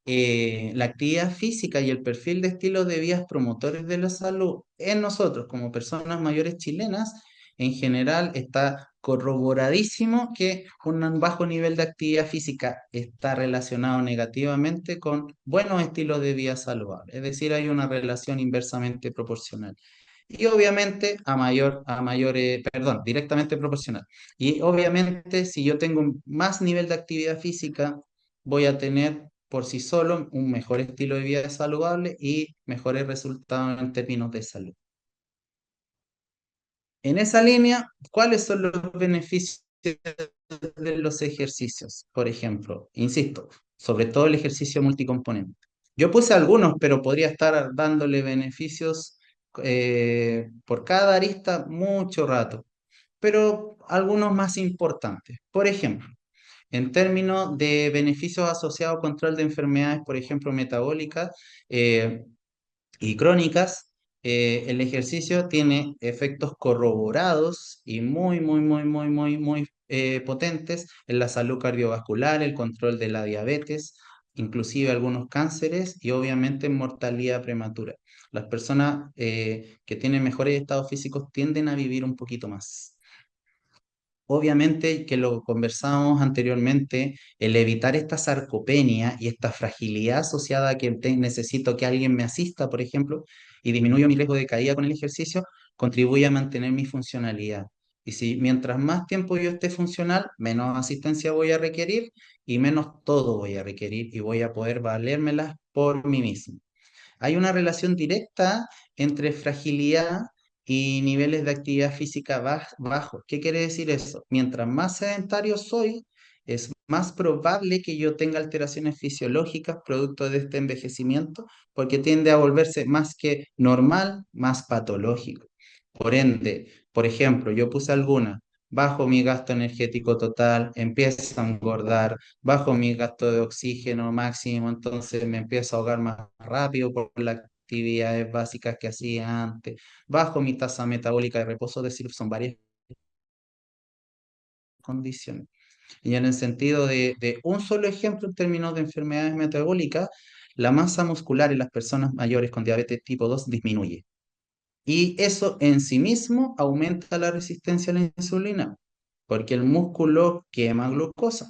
la actividad física y el perfil de estilo de vías promotores de la salud en nosotros como personas mayores chilenas, en general está corroboradísimo que un bajo nivel de actividad física está relacionado negativamente con buenos estilos de vida saludables. Es decir, hay una relación inversamente proporcional. Y obviamente perdón, directamente proporcional. Y obviamente si yo tengo un más nivel de actividad física, voy a tener por sí solo un mejor estilo de vida saludable y mejores resultados en términos de salud. En esa línea, ¿cuáles son los beneficios de los ejercicios? Por ejemplo, insisto, sobre todo el ejercicio multicomponente. Yo puse algunos, pero podría estar dándole beneficios por cada arista mucho rato, pero algunos más importantes. Por ejemplo, En términos de beneficios asociados a control de enfermedades, por ejemplo, metabólicas, eh, y crónicas, el ejercicio tiene efectos corroborados y muy potentes en la salud cardiovascular, el control de la diabetes, inclusive algunos cánceres y obviamente en mortalidad prematura. Las personas que tienen mejores estados físicos tienden a vivir un poquito más. Obviamente que lo conversábamos anteriormente, el evitar esta sarcopenia y esta fragilidad asociada a que necesito que alguien me asista, por ejemplo, y disminuyo mi riesgo de caída con el ejercicio, contribuye a mantener mi funcionalidad. Y si mientras más tiempo yo esté funcional, menos asistencia voy a requerir y menos todo voy a requerir y voy a poder valérmelas por mí mismo. Hay una relación directa entre fragilidad y niveles de actividad física bajos. ¿Qué quiere decir eso? Mientras más sedentario soy, es más probable que yo tenga alteraciones fisiológicas producto de este envejecimiento, porque tiende a volverse más que normal, más patológico. Por ende, por ejemplo, yo puse alguna, bajo mi gasto energético total, empiezo a engordar, bajo mi gasto de oxígeno máximo, entonces me empiezo a ahogar más rápido por las actividades básicas que hacía antes, bajo mi tasa metabólica de reposo, es decir, son varias condiciones. Y en el sentido de un solo ejemplo en términos de enfermedades metabólicas, la masa muscular en las personas mayores con diabetes tipo 2 disminuye. Y eso en sí mismo aumenta la resistencia a la insulina, porque el músculo quema glucosa.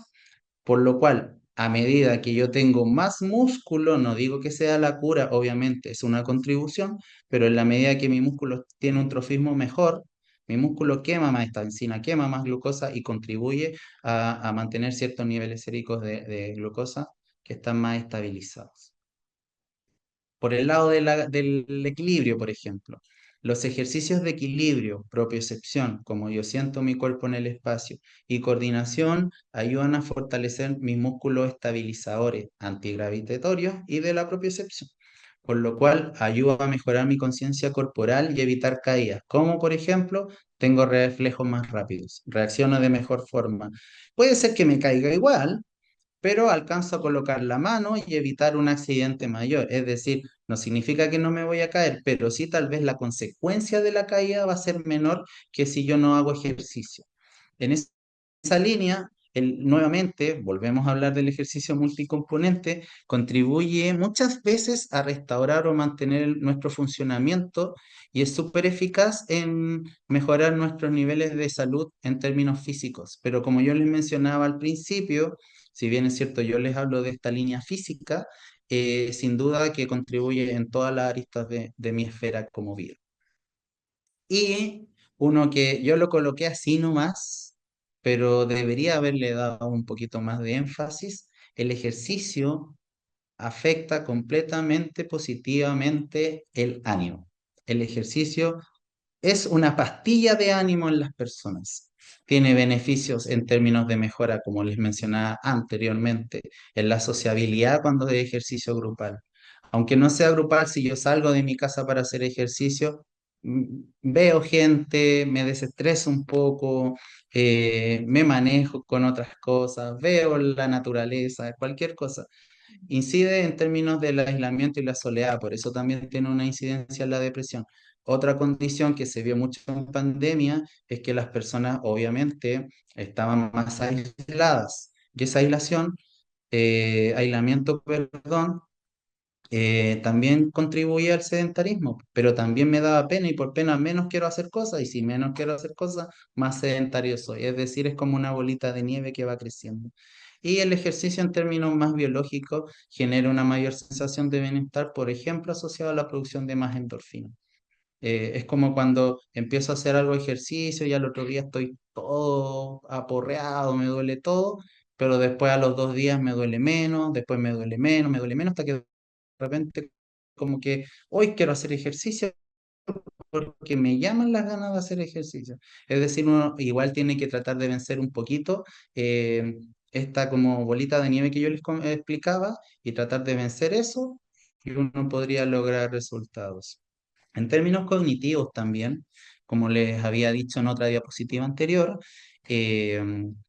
Por lo cual, a medida que yo tengo más músculo, no digo que sea la cura, obviamente es una contribución, pero en la medida que mi músculo tiene un trofismo mejor, mi músculo quema más esta enzima, quema más glucosa y contribuye a mantener ciertos niveles séricos de glucosa que están más estabilizados. Por el lado del equilibrio, por ejemplo, los ejercicios de equilibrio, propiocepción, como yo siento mi cuerpo en el espacio, y coordinación ayudan a fortalecer mis músculos estabilizadores antigravitatorios y de la propiocepción, por lo cual ayuda a mejorar mi conciencia corporal y evitar caídas, como por ejemplo, tengo reflejos más rápidos, reacciono de mejor forma. Puede ser que me caiga igual, pero alcanzo a colocar la mano y evitar un accidente mayor. Es decir, no significa que no me voy a caer, pero sí tal vez la consecuencia de la caída va a ser menor que si yo no hago ejercicio. En esa línea, nuevamente, volvemos a hablar del ejercicio multicomponente, contribuye muchas veces a restaurar o mantener nuestro funcionamiento y es súper eficaz en mejorar nuestros niveles de salud en términos físicos. Pero como yo les mencionaba al principio, si bien es cierto, yo les hablo de esta línea física, sin duda que contribuye en todas las aristas de mi esfera como vida. Y uno que yo lo coloqué así nomás, pero debería haberle dado un poquito más de énfasis, el ejercicio afecta completamente positivamente el ánimo. El ejercicio es una pastilla de ánimo en las personas. Tiene beneficios en términos de mejora, como les mencionaba anteriormente, en la sociabilidad cuando de ejercicio grupal. Aunque no sea grupal, si yo salgo de mi casa para hacer ejercicio, veo gente, me desestreso un poco, me manejo con otras cosas, veo la naturaleza, cualquier cosa incide en términos del aislamiento y la soledad, por eso también tiene una incidencia en la depresión. Otra condición que se vio mucho en pandemia es que las personas obviamente estaban más aisladas y esa aislamiento, perdón, también contribuía al sedentarismo, pero también me daba pena y por pena menos quiero hacer cosas y si menos quiero hacer cosas, más sedentario soy. Es decir, es como una bolita de nieve que va creciendo. Y el ejercicio en términos más biológicos genera una mayor sensación de bienestar, por ejemplo, asociado a la producción de más endorfina. Es como cuando empiezo a hacer algo de ejercicio y al otro día estoy todo aporreado, me duele todo, pero después a los 2 días me duele menos, después me duele menos, hasta que de repente como que hoy quiero hacer ejercicio porque me llaman las ganas de hacer ejercicio. Es decir, uno igual tiene que tratar de vencer un poquito esta como bolita de nieve que yo les explicaba y tratar de vencer eso y uno podría lograr resultados. En términos cognitivos también, como les había dicho en otra diapositiva anterior, eh,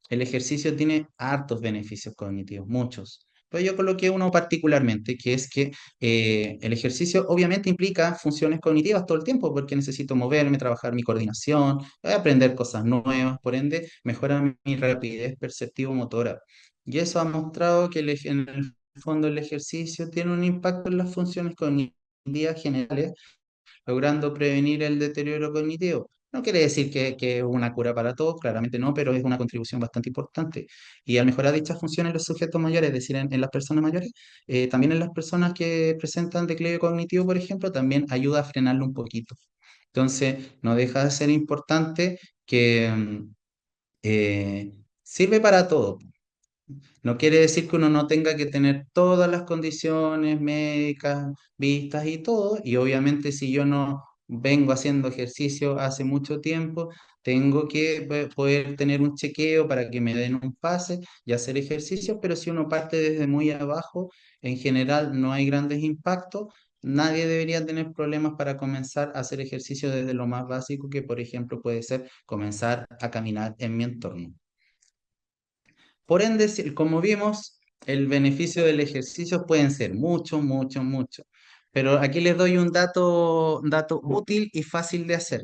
el ejercicio tiene hartos beneficios cognitivos, muchos. Pero yo coloqué uno particularmente, que es que el ejercicio obviamente implica funciones cognitivas todo el tiempo, porque necesito moverme, trabajar mi coordinación, aprender cosas nuevas, por ende, mejora mi rapidez perceptivo-motora. Y eso ha mostrado que en el fondo el ejercicio tiene un impacto en las funciones cognitivas generales, logrando prevenir el deterioro cognitivo. No quiere decir que es una cura para todos, claramente no, pero es una contribución bastante importante. Y al mejorar dichas funciones en los sujetos mayores, es decir, en las personas mayores, también en las personas que presentan declive cognitivo, por ejemplo, también ayuda a frenarlo un poquito. Entonces, no deja de ser importante que eh, sirve para todo. No quiere decir que uno no tenga que tener todas las condiciones médicas vistas y todo, y obviamente si yo no vengo haciendo ejercicio hace mucho tiempo, tengo que poder tener un chequeo para que me den un pase y hacer ejercicios, pero si uno parte desde muy abajo, en general no hay grandes impactos. Nadie debería tener problemas para comenzar a hacer ejercicio desde lo más básico, que por ejemplo puede ser comenzar a caminar en mi entorno. Por ende, como vimos, el beneficio del ejercicio pueden ser mucho, mucho, mucho. Pero aquí les doy un dato útil y fácil de hacer,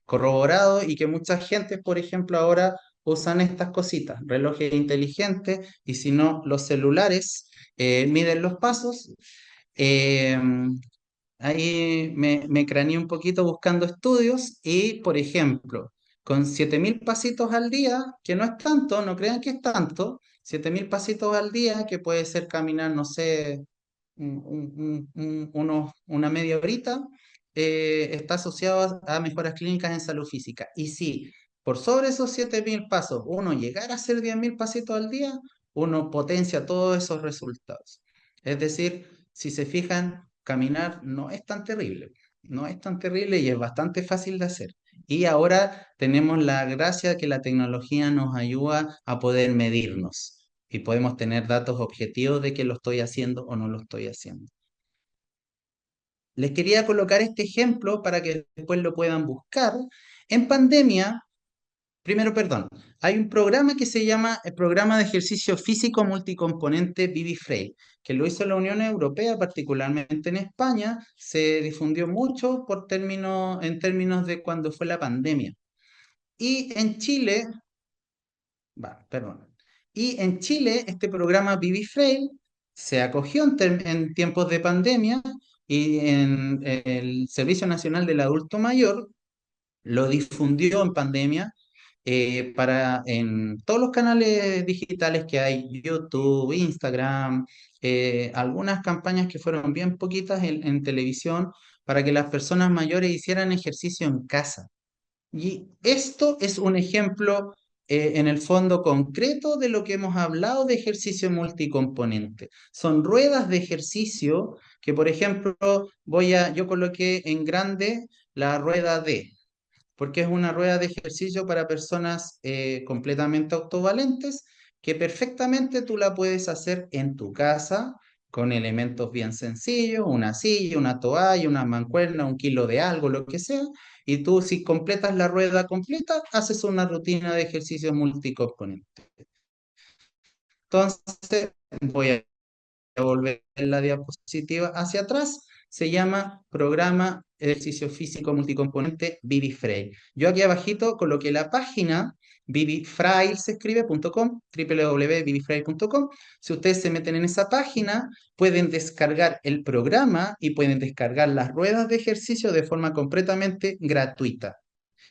corroborado y que mucha gente, por ejemplo, ahora usan estas cositas, relojes inteligentes y si no, los celulares miden los pasos. Eh, Ahí me craneé un poquito buscando estudios y, por ejemplo, con 7.000 pasitos al día, que no es tanto, no crean que es tanto, 7.000 pasitos al día, que puede ser caminar, no sé, una media horita, está asociado a mejoras clínicas en salud física. Y si por sobre esos 7.000 pasos uno llegara a hacer 10.000 pasitos al día, uno potencia todos esos resultados. Es decir, si se fijan, caminar no es tan terrible, no es tan terrible y es bastante fácil de hacer. Y ahora tenemos la gracia de que la tecnología nos ayuda a poder medirnos y podemos tener datos objetivos de que lo estoy haciendo o no lo estoy haciendo. Les quería colocar este ejemplo para que después lo puedan buscar. En pandemia, primero, perdón, hay un programa que se llama el Programa de Ejercicio Físico Multicomponente Frey, que lo hizo la Unión Europea, particularmente en España, se difundió mucho en términos de cuando fue la pandemia. Y en Chile, perdón, y en Chile este programa Frey se acogió en tiempos de pandemia y en el Servicio Nacional del Adulto Mayor lo difundió en pandemia en todos los canales digitales que hay, YouTube, Instagram, algunas campañas que fueron bien poquitas en televisión para que las personas mayores hicieran ejercicio en casa. Y esto es un ejemplo en el fondo concreto de lo que hemos hablado de ejercicio multicomponente. Son ruedas de ejercicio que, por ejemplo, yo coloqué en grande la rueda D, porque es una rueda de ejercicio para personas completamente autovalentes que perfectamente tú la puedes hacer en tu casa con elementos bien sencillos, una silla, una toalla, una mancuerna, un kilo de algo, lo que sea, y tú si completas la rueda completa, haces una rutina de ejercicio multicomponente. Entonces, voy a volver la diapositiva hacia atrás, se llama Programa Ejercicio Físico Multicomponente Frey. Yo aquí abajito coloqué la página vivifray se escribe.com, www.vivifray.com. Si ustedes se meten en esa página, pueden descargar el programa y pueden descargar las ruedas de ejercicio de forma completamente gratuita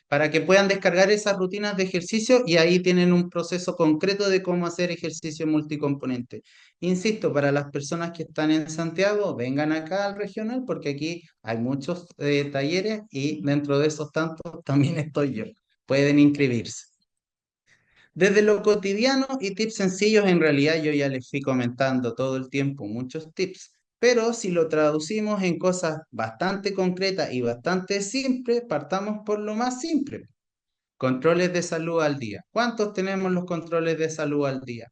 para que puedan descargar esas rutinas de ejercicio y ahí tienen un proceso concreto de cómo hacer ejercicio multicomponente. Insisto, para las personas que están en Santiago, vengan acá al regional porque aquí hay muchos talleres y dentro de esos tantos también estoy yo. Pueden inscribirse. Desde lo cotidiano y tips sencillos, en realidad yo ya les fui comentando todo el tiempo muchos tips, pero si lo traducimos en cosas bastante concretas y bastante simples, partamos por lo más simple. Controles de salud al día. ¿Cuántos tenemos los controles de salud al día?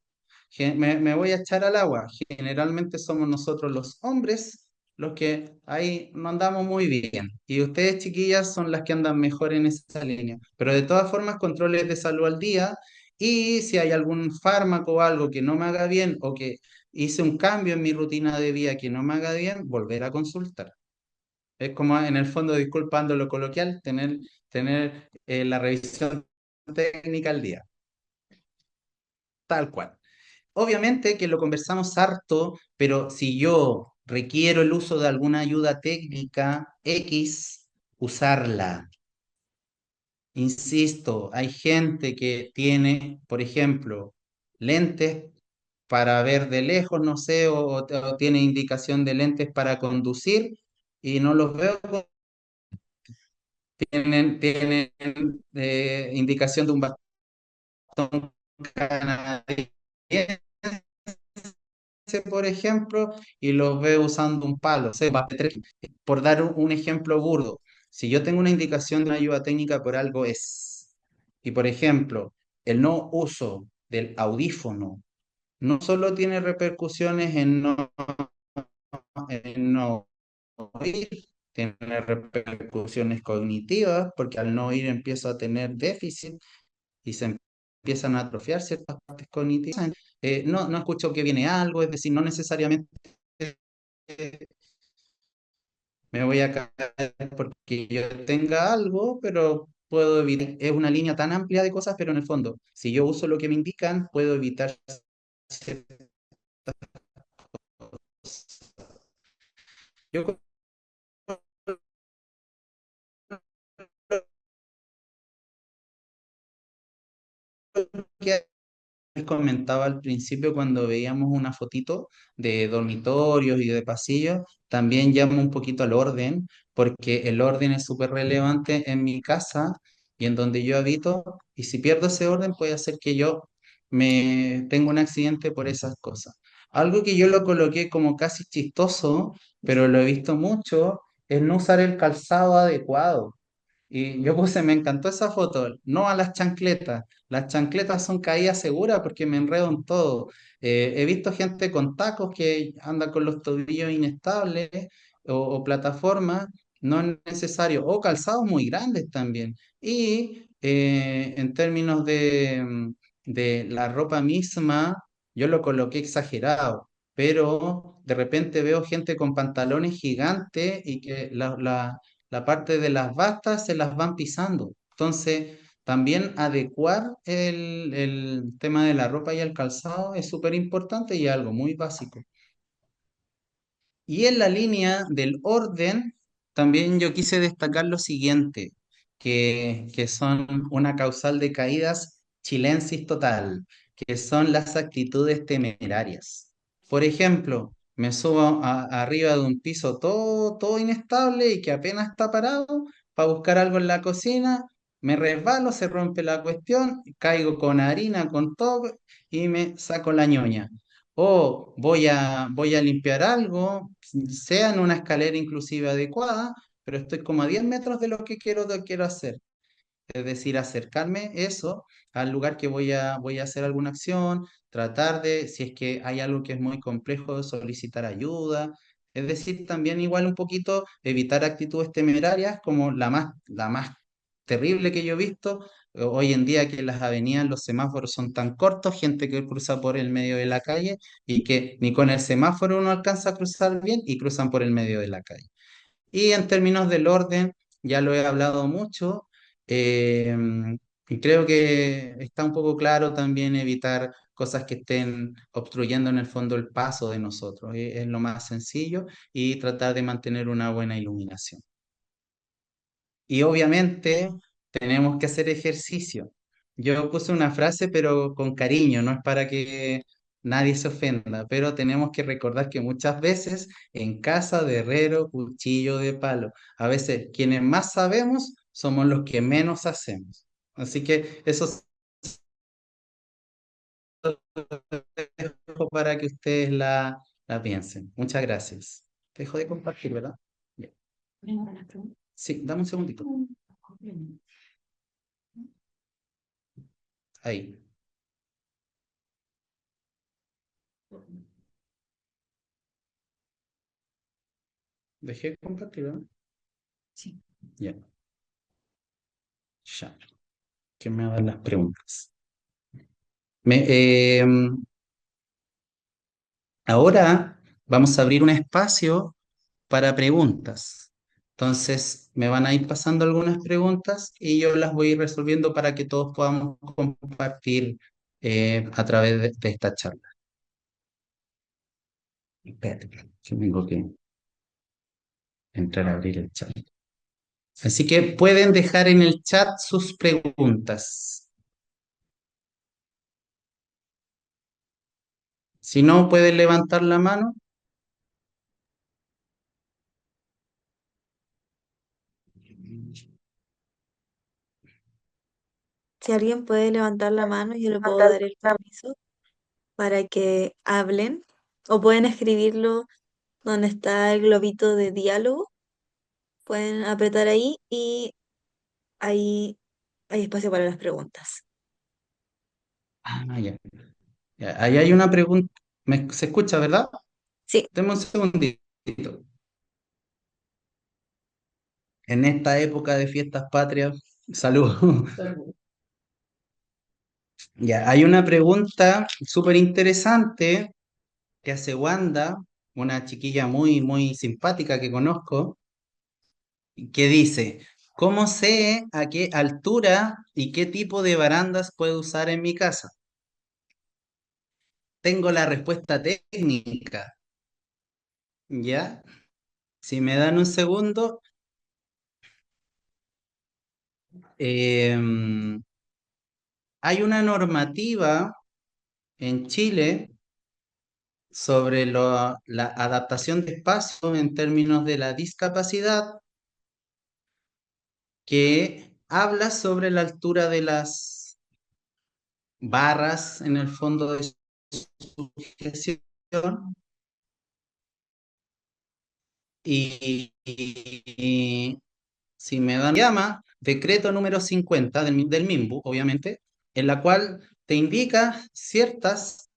Me voy a echar al agua. Generalmente somos nosotros los hombres los que ahí no andamos muy bien. Y ustedes, chiquillas, son las que andan mejor en esa línea. Pero de todas formas, controles de salud al día Y si hay algún fármaco o algo que no me haga bien o que hice un cambio en mi rutina de vida que no me haga bien, volver a consultar. Es como en el fondo, disculpando lo coloquial, tener la revisión técnica al día, tal cual. Obviamente que lo conversamos harto, pero si yo requiero el uso de alguna ayuda técnica X, usarla. Insisto, hay gente que tiene, por ejemplo, lentes para ver de lejos, no sé, o tiene indicación de lentes para conducir y no los veo, tienen indicación de un bastón canadiense, por ejemplo, y los veo usando un palo. O sea, por dar un ejemplo burdo, si yo tengo una indicación de una ayuda técnica por algo es, y por ejemplo, el no uso del audífono no solo tiene repercusiones en no oír, tiene repercusiones cognitivas, porque al no oír empiezo a tener déficit y se empiezan a atrofiar ciertas partes cognitivas. No escucho que viene algo, es decir, no necesariamente me voy a caer porque yo tenga algo, pero puedo evitar. Es una línea tan amplia de cosas, pero en el fondo, si yo uso lo que me indican, puedo evitar ciertas cosas. Yo creo que les comentaba al principio cuando veíamos una fotito de dormitorios y de pasillos, también llama un poquito al orden, porque el orden es súper relevante en mi casa y en donde yo habito, y si pierdo ese orden puede hacer que yo me tenga un accidente por esas cosas. Algo que yo lo coloqué como casi chistoso, pero lo he visto mucho, es no usar el calzado adecuado. Y yo puse, me encantó esa foto, no a las chancletas. Las chancletas son caídas seguras porque me enredo en todo. He visto gente con tacos que anda con los tobillos inestables o plataformas, no es necesario, o calzados muy grandes también. Y en términos de la ropa misma, yo lo coloqué exagerado, pero de repente veo gente con pantalones gigantes y que la parte de las bastas se las van pisando. Entonces, también adecuar el tema de la ropa y el calzado es súper importante y algo muy básico. Y en la línea del orden, también yo quise destacar lo siguiente, que son una causal de caídas chilensis total, que son las actitudes temerarias. Por ejemplo, me subo arriba de un piso todo inestable y que apenas está parado para buscar algo en la cocina, me resbalo, se rompe la cuestión, caigo con harina, con todo y me saco la ñoña. O voy a limpiar algo, sea en una escalera inclusive adecuada, pero estoy como a 10 metros de lo que quiero hacer. Es decir, acercarme eso al lugar que voy a hacer alguna acción, tratar de, si es que hay algo que es muy complejo, solicitar ayuda. Es decir, también igual un poquito evitar actitudes temerarias como la más terrible que yo he visto hoy en día, que las avenidas, los semáforos son tan cortos, gente que cruza por el medio de la calle y que ni con el semáforo uno alcanza a cruzar bien y cruzan por el medio de la calle. Y en términos del orden, ya lo he hablado mucho, eh, y creo que está un poco claro también evitar cosas que estén obstruyendo en el fondo el paso de nosotros. Es lo más sencillo y tratar de mantener una buena iluminación. Y obviamente tenemos que hacer ejercicio. Yo puse una frase, pero con cariño, no es para que nadie se ofenda, pero tenemos que recordar que muchas veces en casa de herrero, cuchillo de palo. A veces quienes más sabemos somos los que menos hacemos. Así que eso es todo para que ustedes la piensen. Muchas gracias. Te dejo de compartir, ¿verdad? Ya. Sí, dame un segundito. Ahí. Dejé de compartir, ¿verdad? Ya. Ya. ¿Quién me va a dar las preguntas? Me- eh, Ahora vamos a abrir un espacio para preguntas. Entonces, me van a ir pasando algunas preguntas y yo las voy a ir resolviendo para que todos podamos compartir a través de esta charla. Espérate, que tengo que entrar a abrir el chat. Así que pueden dejar en el chat sus preguntas. Si no, pueden levantar la mano. Si alguien puede levantar la mano, yo le puedo dar el permiso para que hablen o pueden escribirlo donde está el globito de diálogo. Pueden apretar ahí y ahí hay espacio para las preguntas. Ah, ya. Ya, ahí hay una pregunta. ¿Se escucha, verdad? Sí, Deme un segundito. En esta época de fiestas patrias, saludos. Ya, hay una pregunta súper interesante que hace Wanda, una chiquilla muy, muy simpática que conozco, que dice, ¿cómo sé a qué altura y qué tipo de barandas puedo usar en mi casa? Tengo la respuesta técnica, ¿ya? Si me dan un segundo, em, hay una normativa en Chile sobre la adaptación de espacios en términos de la discapacidad que habla sobre la altura de las barras en el fondo de sujeción y si me dan llama, decreto número 50 del MIMBU, obviamente, en la cual te indica ciertas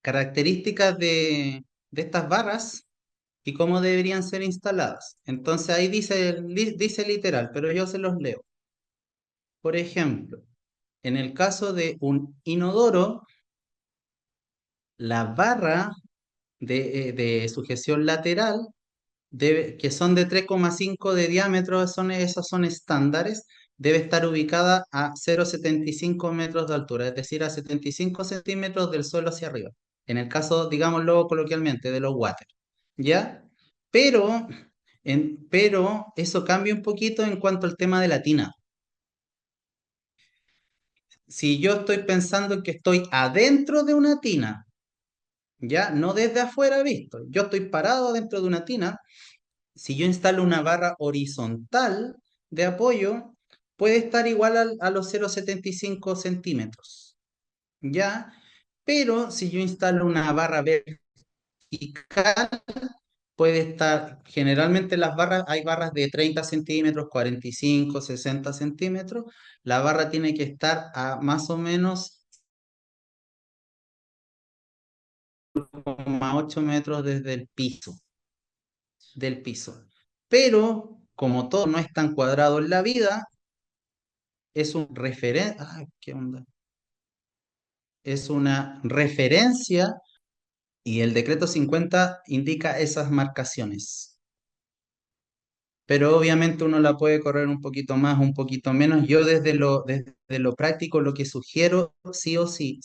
características de estas barras y cómo deberían ser instaladas. Entonces ahí dice literal, pero yo se los leo. Por ejemplo, en el caso de un inodoro, la barra de sujeción lateral, que son de 3,5 de diámetro, esos son estándares, debe estar ubicada a 0,75 metros de altura, es decir, a 75 centímetros del suelo hacia arriba. En el caso, digámoslo coloquialmente, de los water. ¿Ya? Pero, pero eso cambia un poquito en cuanto al tema de la tina. Si yo estoy pensando que estoy adentro de una tina, ya no desde afuera visto, yo estoy parado dentro de una tina, si yo instalo una barra horizontal de apoyo, puede estar igual a los 0,75 centímetros, ya, pero si yo instalo una barra vertical, puede estar, generalmente las barras, hay barras de 30 centímetros, 45, 60 centímetros, la barra tiene que estar a más o menos 8 metros desde el piso, del piso. Pero como todo no es tan cuadrado en la vida, es un ¿qué onda? Es una referencia y el decreto 50 indica esas marcaciones. Pero obviamente uno la puede correr un poquito más, un poquito menos. Yo desde lo práctico lo que sugiero, sí o sí,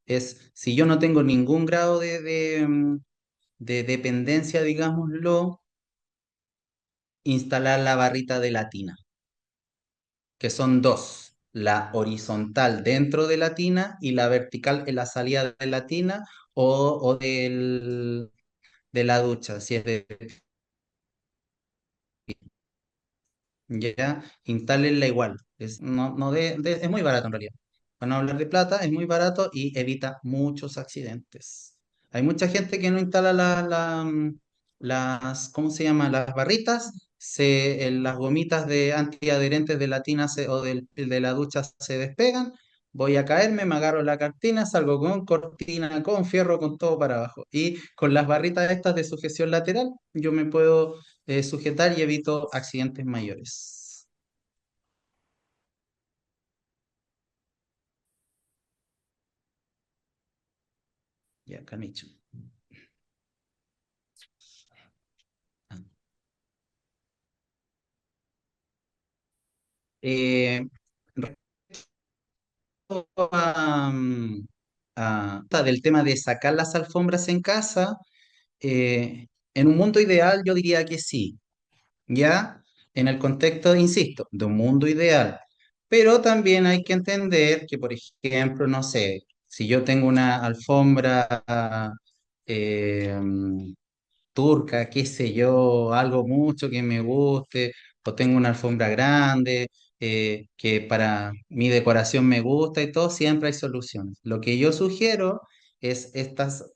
es si yo no tengo ningún grado de dependencia, digámoslo, instalar la barrita de la tina, que son dos, la horizontal dentro de la tina y la vertical en la salida de la tina o de la ducha, si es de ya, instálenla igual. Es muy barato en realidad. Para no hablar de plata, es muy barato y evita muchos accidentes. Hay mucha gente que no instala ¿cómo se llama? Las barritas, las gomitas de antiadherentes de la tina o de la ducha se despegan. Voy a caerme, me agarro la cortina, salgo con cortina, con fierro, con todo para abajo. Y con las barritas estas de sujeción lateral, yo me puedo sujetar y evito accidentes mayores. Ya, Canicho. Eh, respecto del tema de sacar las alfombras en casa, en un mundo ideal yo diría que sí, ¿ya? En el contexto, insisto, de un mundo ideal. Pero también hay que entender que, por ejemplo, no sé, si yo tengo una alfombra eh, turca, qué sé yo, algo mucho que me guste, o tengo una alfombra grande, que para mi decoración me gusta y todo, siempre hay soluciones. Lo que yo sugiero es estas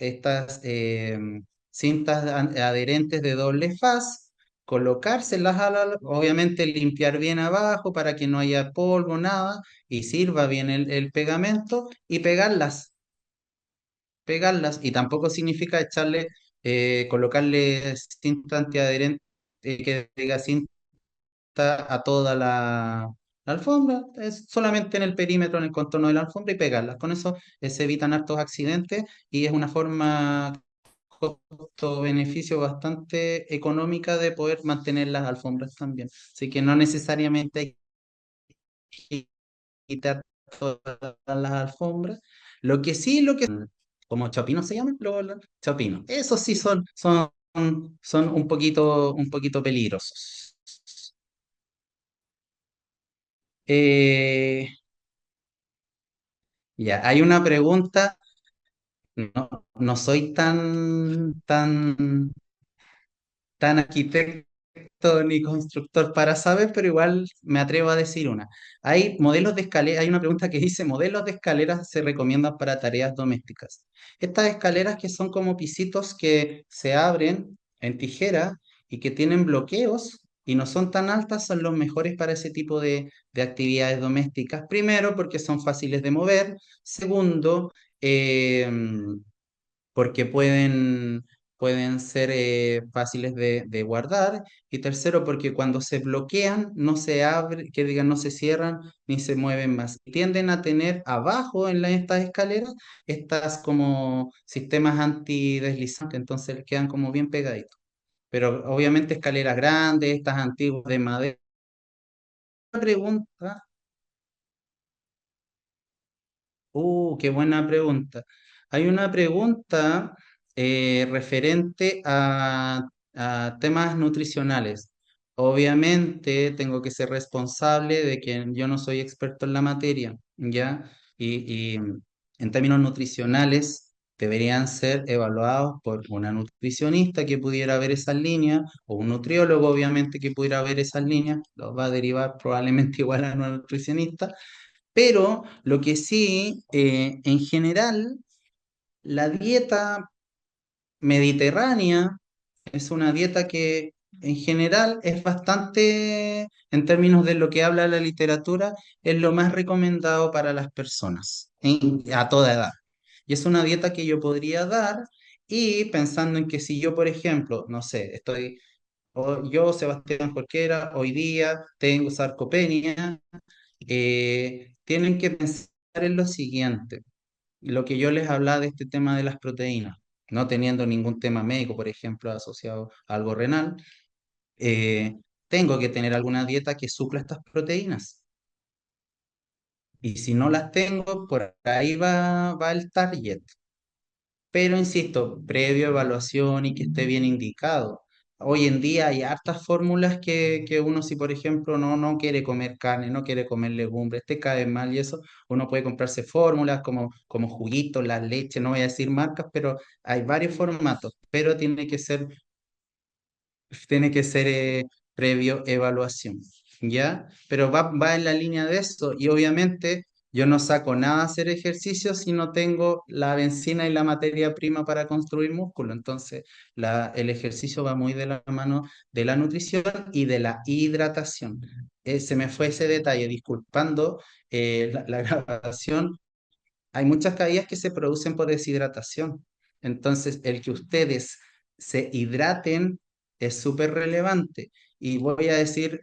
cintas adherentes de doble faz, colocárselas obviamente limpiar bien abajo para que no haya polvo, nada, y sirva bien el pegamento y pegarlas, y tampoco significa colocarle cinta antiadherente que diga cinta a toda la alfombra, es solamente en el perímetro, en el contorno de la alfombra y pegarlas. Con eso se evitan hartos accidentes y es una forma costo-beneficio bastante económica de poder mantener las alfombras también. Así que no necesariamente hay que quitar todas las alfombras. Lo que como chopino se llaman, chopino. Esos sí son un poquito peligrosos. Eh, ya, hay una pregunta. No soy tan arquitecto ni constructor para saber, pero igual me atrevo a decir una. Hay una pregunta que dice, ¿modelos de escaleras se recomiendan para tareas domésticas? Estas escaleras que son como pisitos que se abren en tijera y que tienen bloqueos y no son tan altas, son los mejores para ese tipo de actividades domésticas. Primero, porque son fáciles de mover. Segundo, porque pueden ser fáciles de guardar. Y tercero, porque cuando se bloquean, no se abren, que digan, no se cierran ni se mueven más. Tienden a tener abajo en estas escaleras estas como sistemas antideslizantes, entonces quedan como bien pegaditos. Pero obviamente escaleras grandes, estas antiguas de madera. Pregunta. Qué buena pregunta. Hay una pregunta referente a temas nutricionales. Obviamente tengo que ser responsable de que yo no soy experto en la materia, ¿ya? Y en términos nutricionales deberían ser evaluados por una nutricionista que pudiera ver esas líneas, o un nutriólogo, obviamente, que pudiera ver esas líneas. Los va a derivar probablemente igual a una nutricionista, pero lo que sí, en general, la dieta mediterránea es una dieta que en general es bastante, en términos de lo que habla la literatura, es lo más recomendado para las personas a toda edad. Y es una dieta que yo podría dar, y pensando en que si yo, por ejemplo, no sé, yo, Sebastián Jorquera, hoy día tengo sarcopenia. Tienen que pensar en lo siguiente, lo que yo les hablaba de este tema de las proteínas, no teniendo ningún tema médico, por ejemplo, asociado a algo renal, eh, tengo que tener alguna dieta que supla estas proteínas. Y si no las tengo, por ahí va el target. Pero insisto, previo evaluación y que esté bien indicado. Hoy en día hay hartas fórmulas que uno, si por ejemplo no quiere comer carne, no quiere comer legumbres, te cae mal y eso, uno puede comprarse fórmulas como juguitos, las leches, no voy a decir marcas, pero hay varios formatos, pero tiene que ser previo evaluación, ¿ya? Pero va en la línea de esto, y obviamente yo no saco nada a hacer ejercicio si no tengo la benzina y la materia prima para construir músculo. Entonces, el ejercicio va muy de la mano de la nutrición y de la hidratación. Se me fue ese detalle, disculpando la grabación. Hay muchas caídas que se producen por deshidratación. Entonces, el que ustedes se hidraten es súper relevante. Y voy a decir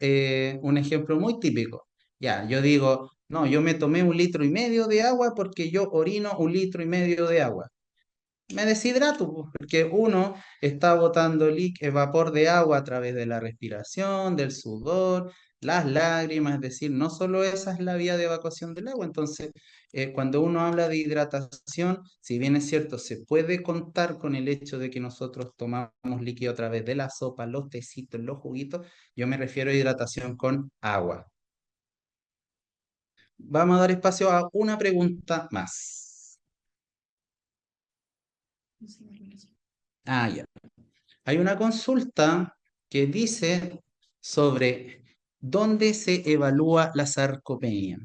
un ejemplo muy típico. Ya, yo digo, no, yo me tomé 1,5 litros de agua porque yo orino 1,5 litros de agua. me deshidrato, pues, porque uno está botando vapor de agua a través de la respiración, del sudor, las lágrimas, es decir, no solo esa es la vía de evacuación del agua. Entonces, cuando uno habla de hidratación, si bien es cierto, se puede contar con el hecho de que nosotros tomamos líquido a través de la sopa, los tecitos, los juguitos, yo me refiero a hidratación con agua. Vamos a dar espacio a una pregunta más. Ya. Hay una consulta que dice sobre dónde se evalúa la sarcopenia.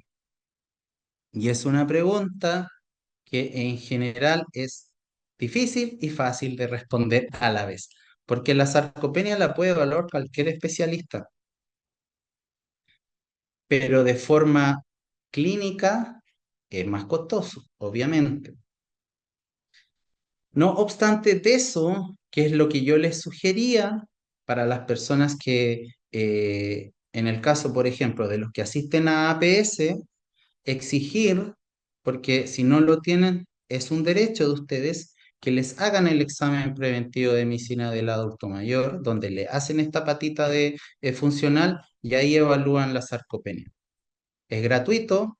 Y es una pregunta que en general es difícil y fácil de responder a la vez, porque la sarcopenia la puede evaluar cualquier especialista, pero de forma clínica es más costoso, obviamente. No obstante de eso, que es lo que yo les sugería para las personas que, en el caso, por ejemplo, de los que asisten a APS, exigir, porque si no lo tienen, es un derecho de ustedes que les hagan el examen preventivo de medicina del adulto mayor, donde le hacen esta patita de funcional y ahí evalúan la sarcopenia. Es gratuito,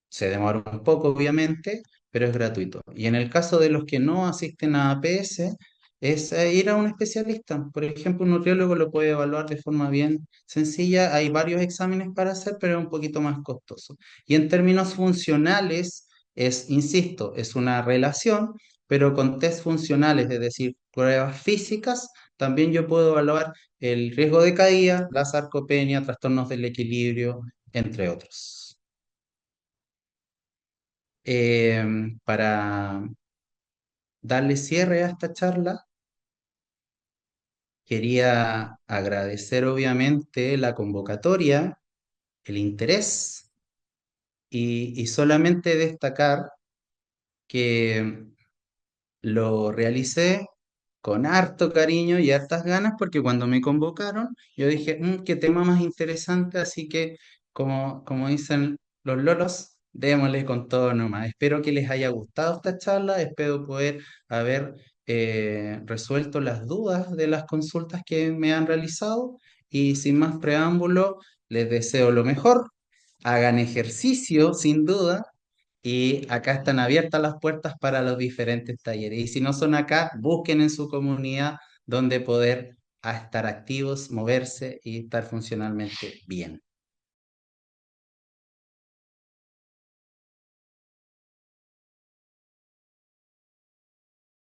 se demora un poco, obviamente, pero es gratuito. Y en el caso de los que no asisten a APS, es ir a un especialista. Por ejemplo, un nutriólogo lo puede evaluar de forma bien sencilla. Hay varios exámenes para hacer, pero es un poquito más costoso. Y en términos funcionales, insisto, es una relación, pero con test funcionales, es decir, pruebas físicas, también yo puedo evaluar el riesgo de caída, la sarcopenia, trastornos del equilibrio, entre otros. Para darle cierre a esta charla, quería agradecer obviamente la convocatoria, el interés y solamente destacar que lo realicé con harto cariño y hartas ganas porque cuando me convocaron yo dije, qué tema más interesante, así que como dicen los lolos, démosle con todo nomás. Espero que les haya gustado esta charla, espero poder haber resuelto las dudas de las consultas que me han realizado y sin más preámbulo, les deseo lo mejor, hagan ejercicio sin duda y acá están abiertas las puertas para los diferentes talleres. Y si no son acá, busquen en su comunidad donde poder estar activos, moverse y estar funcionalmente bien.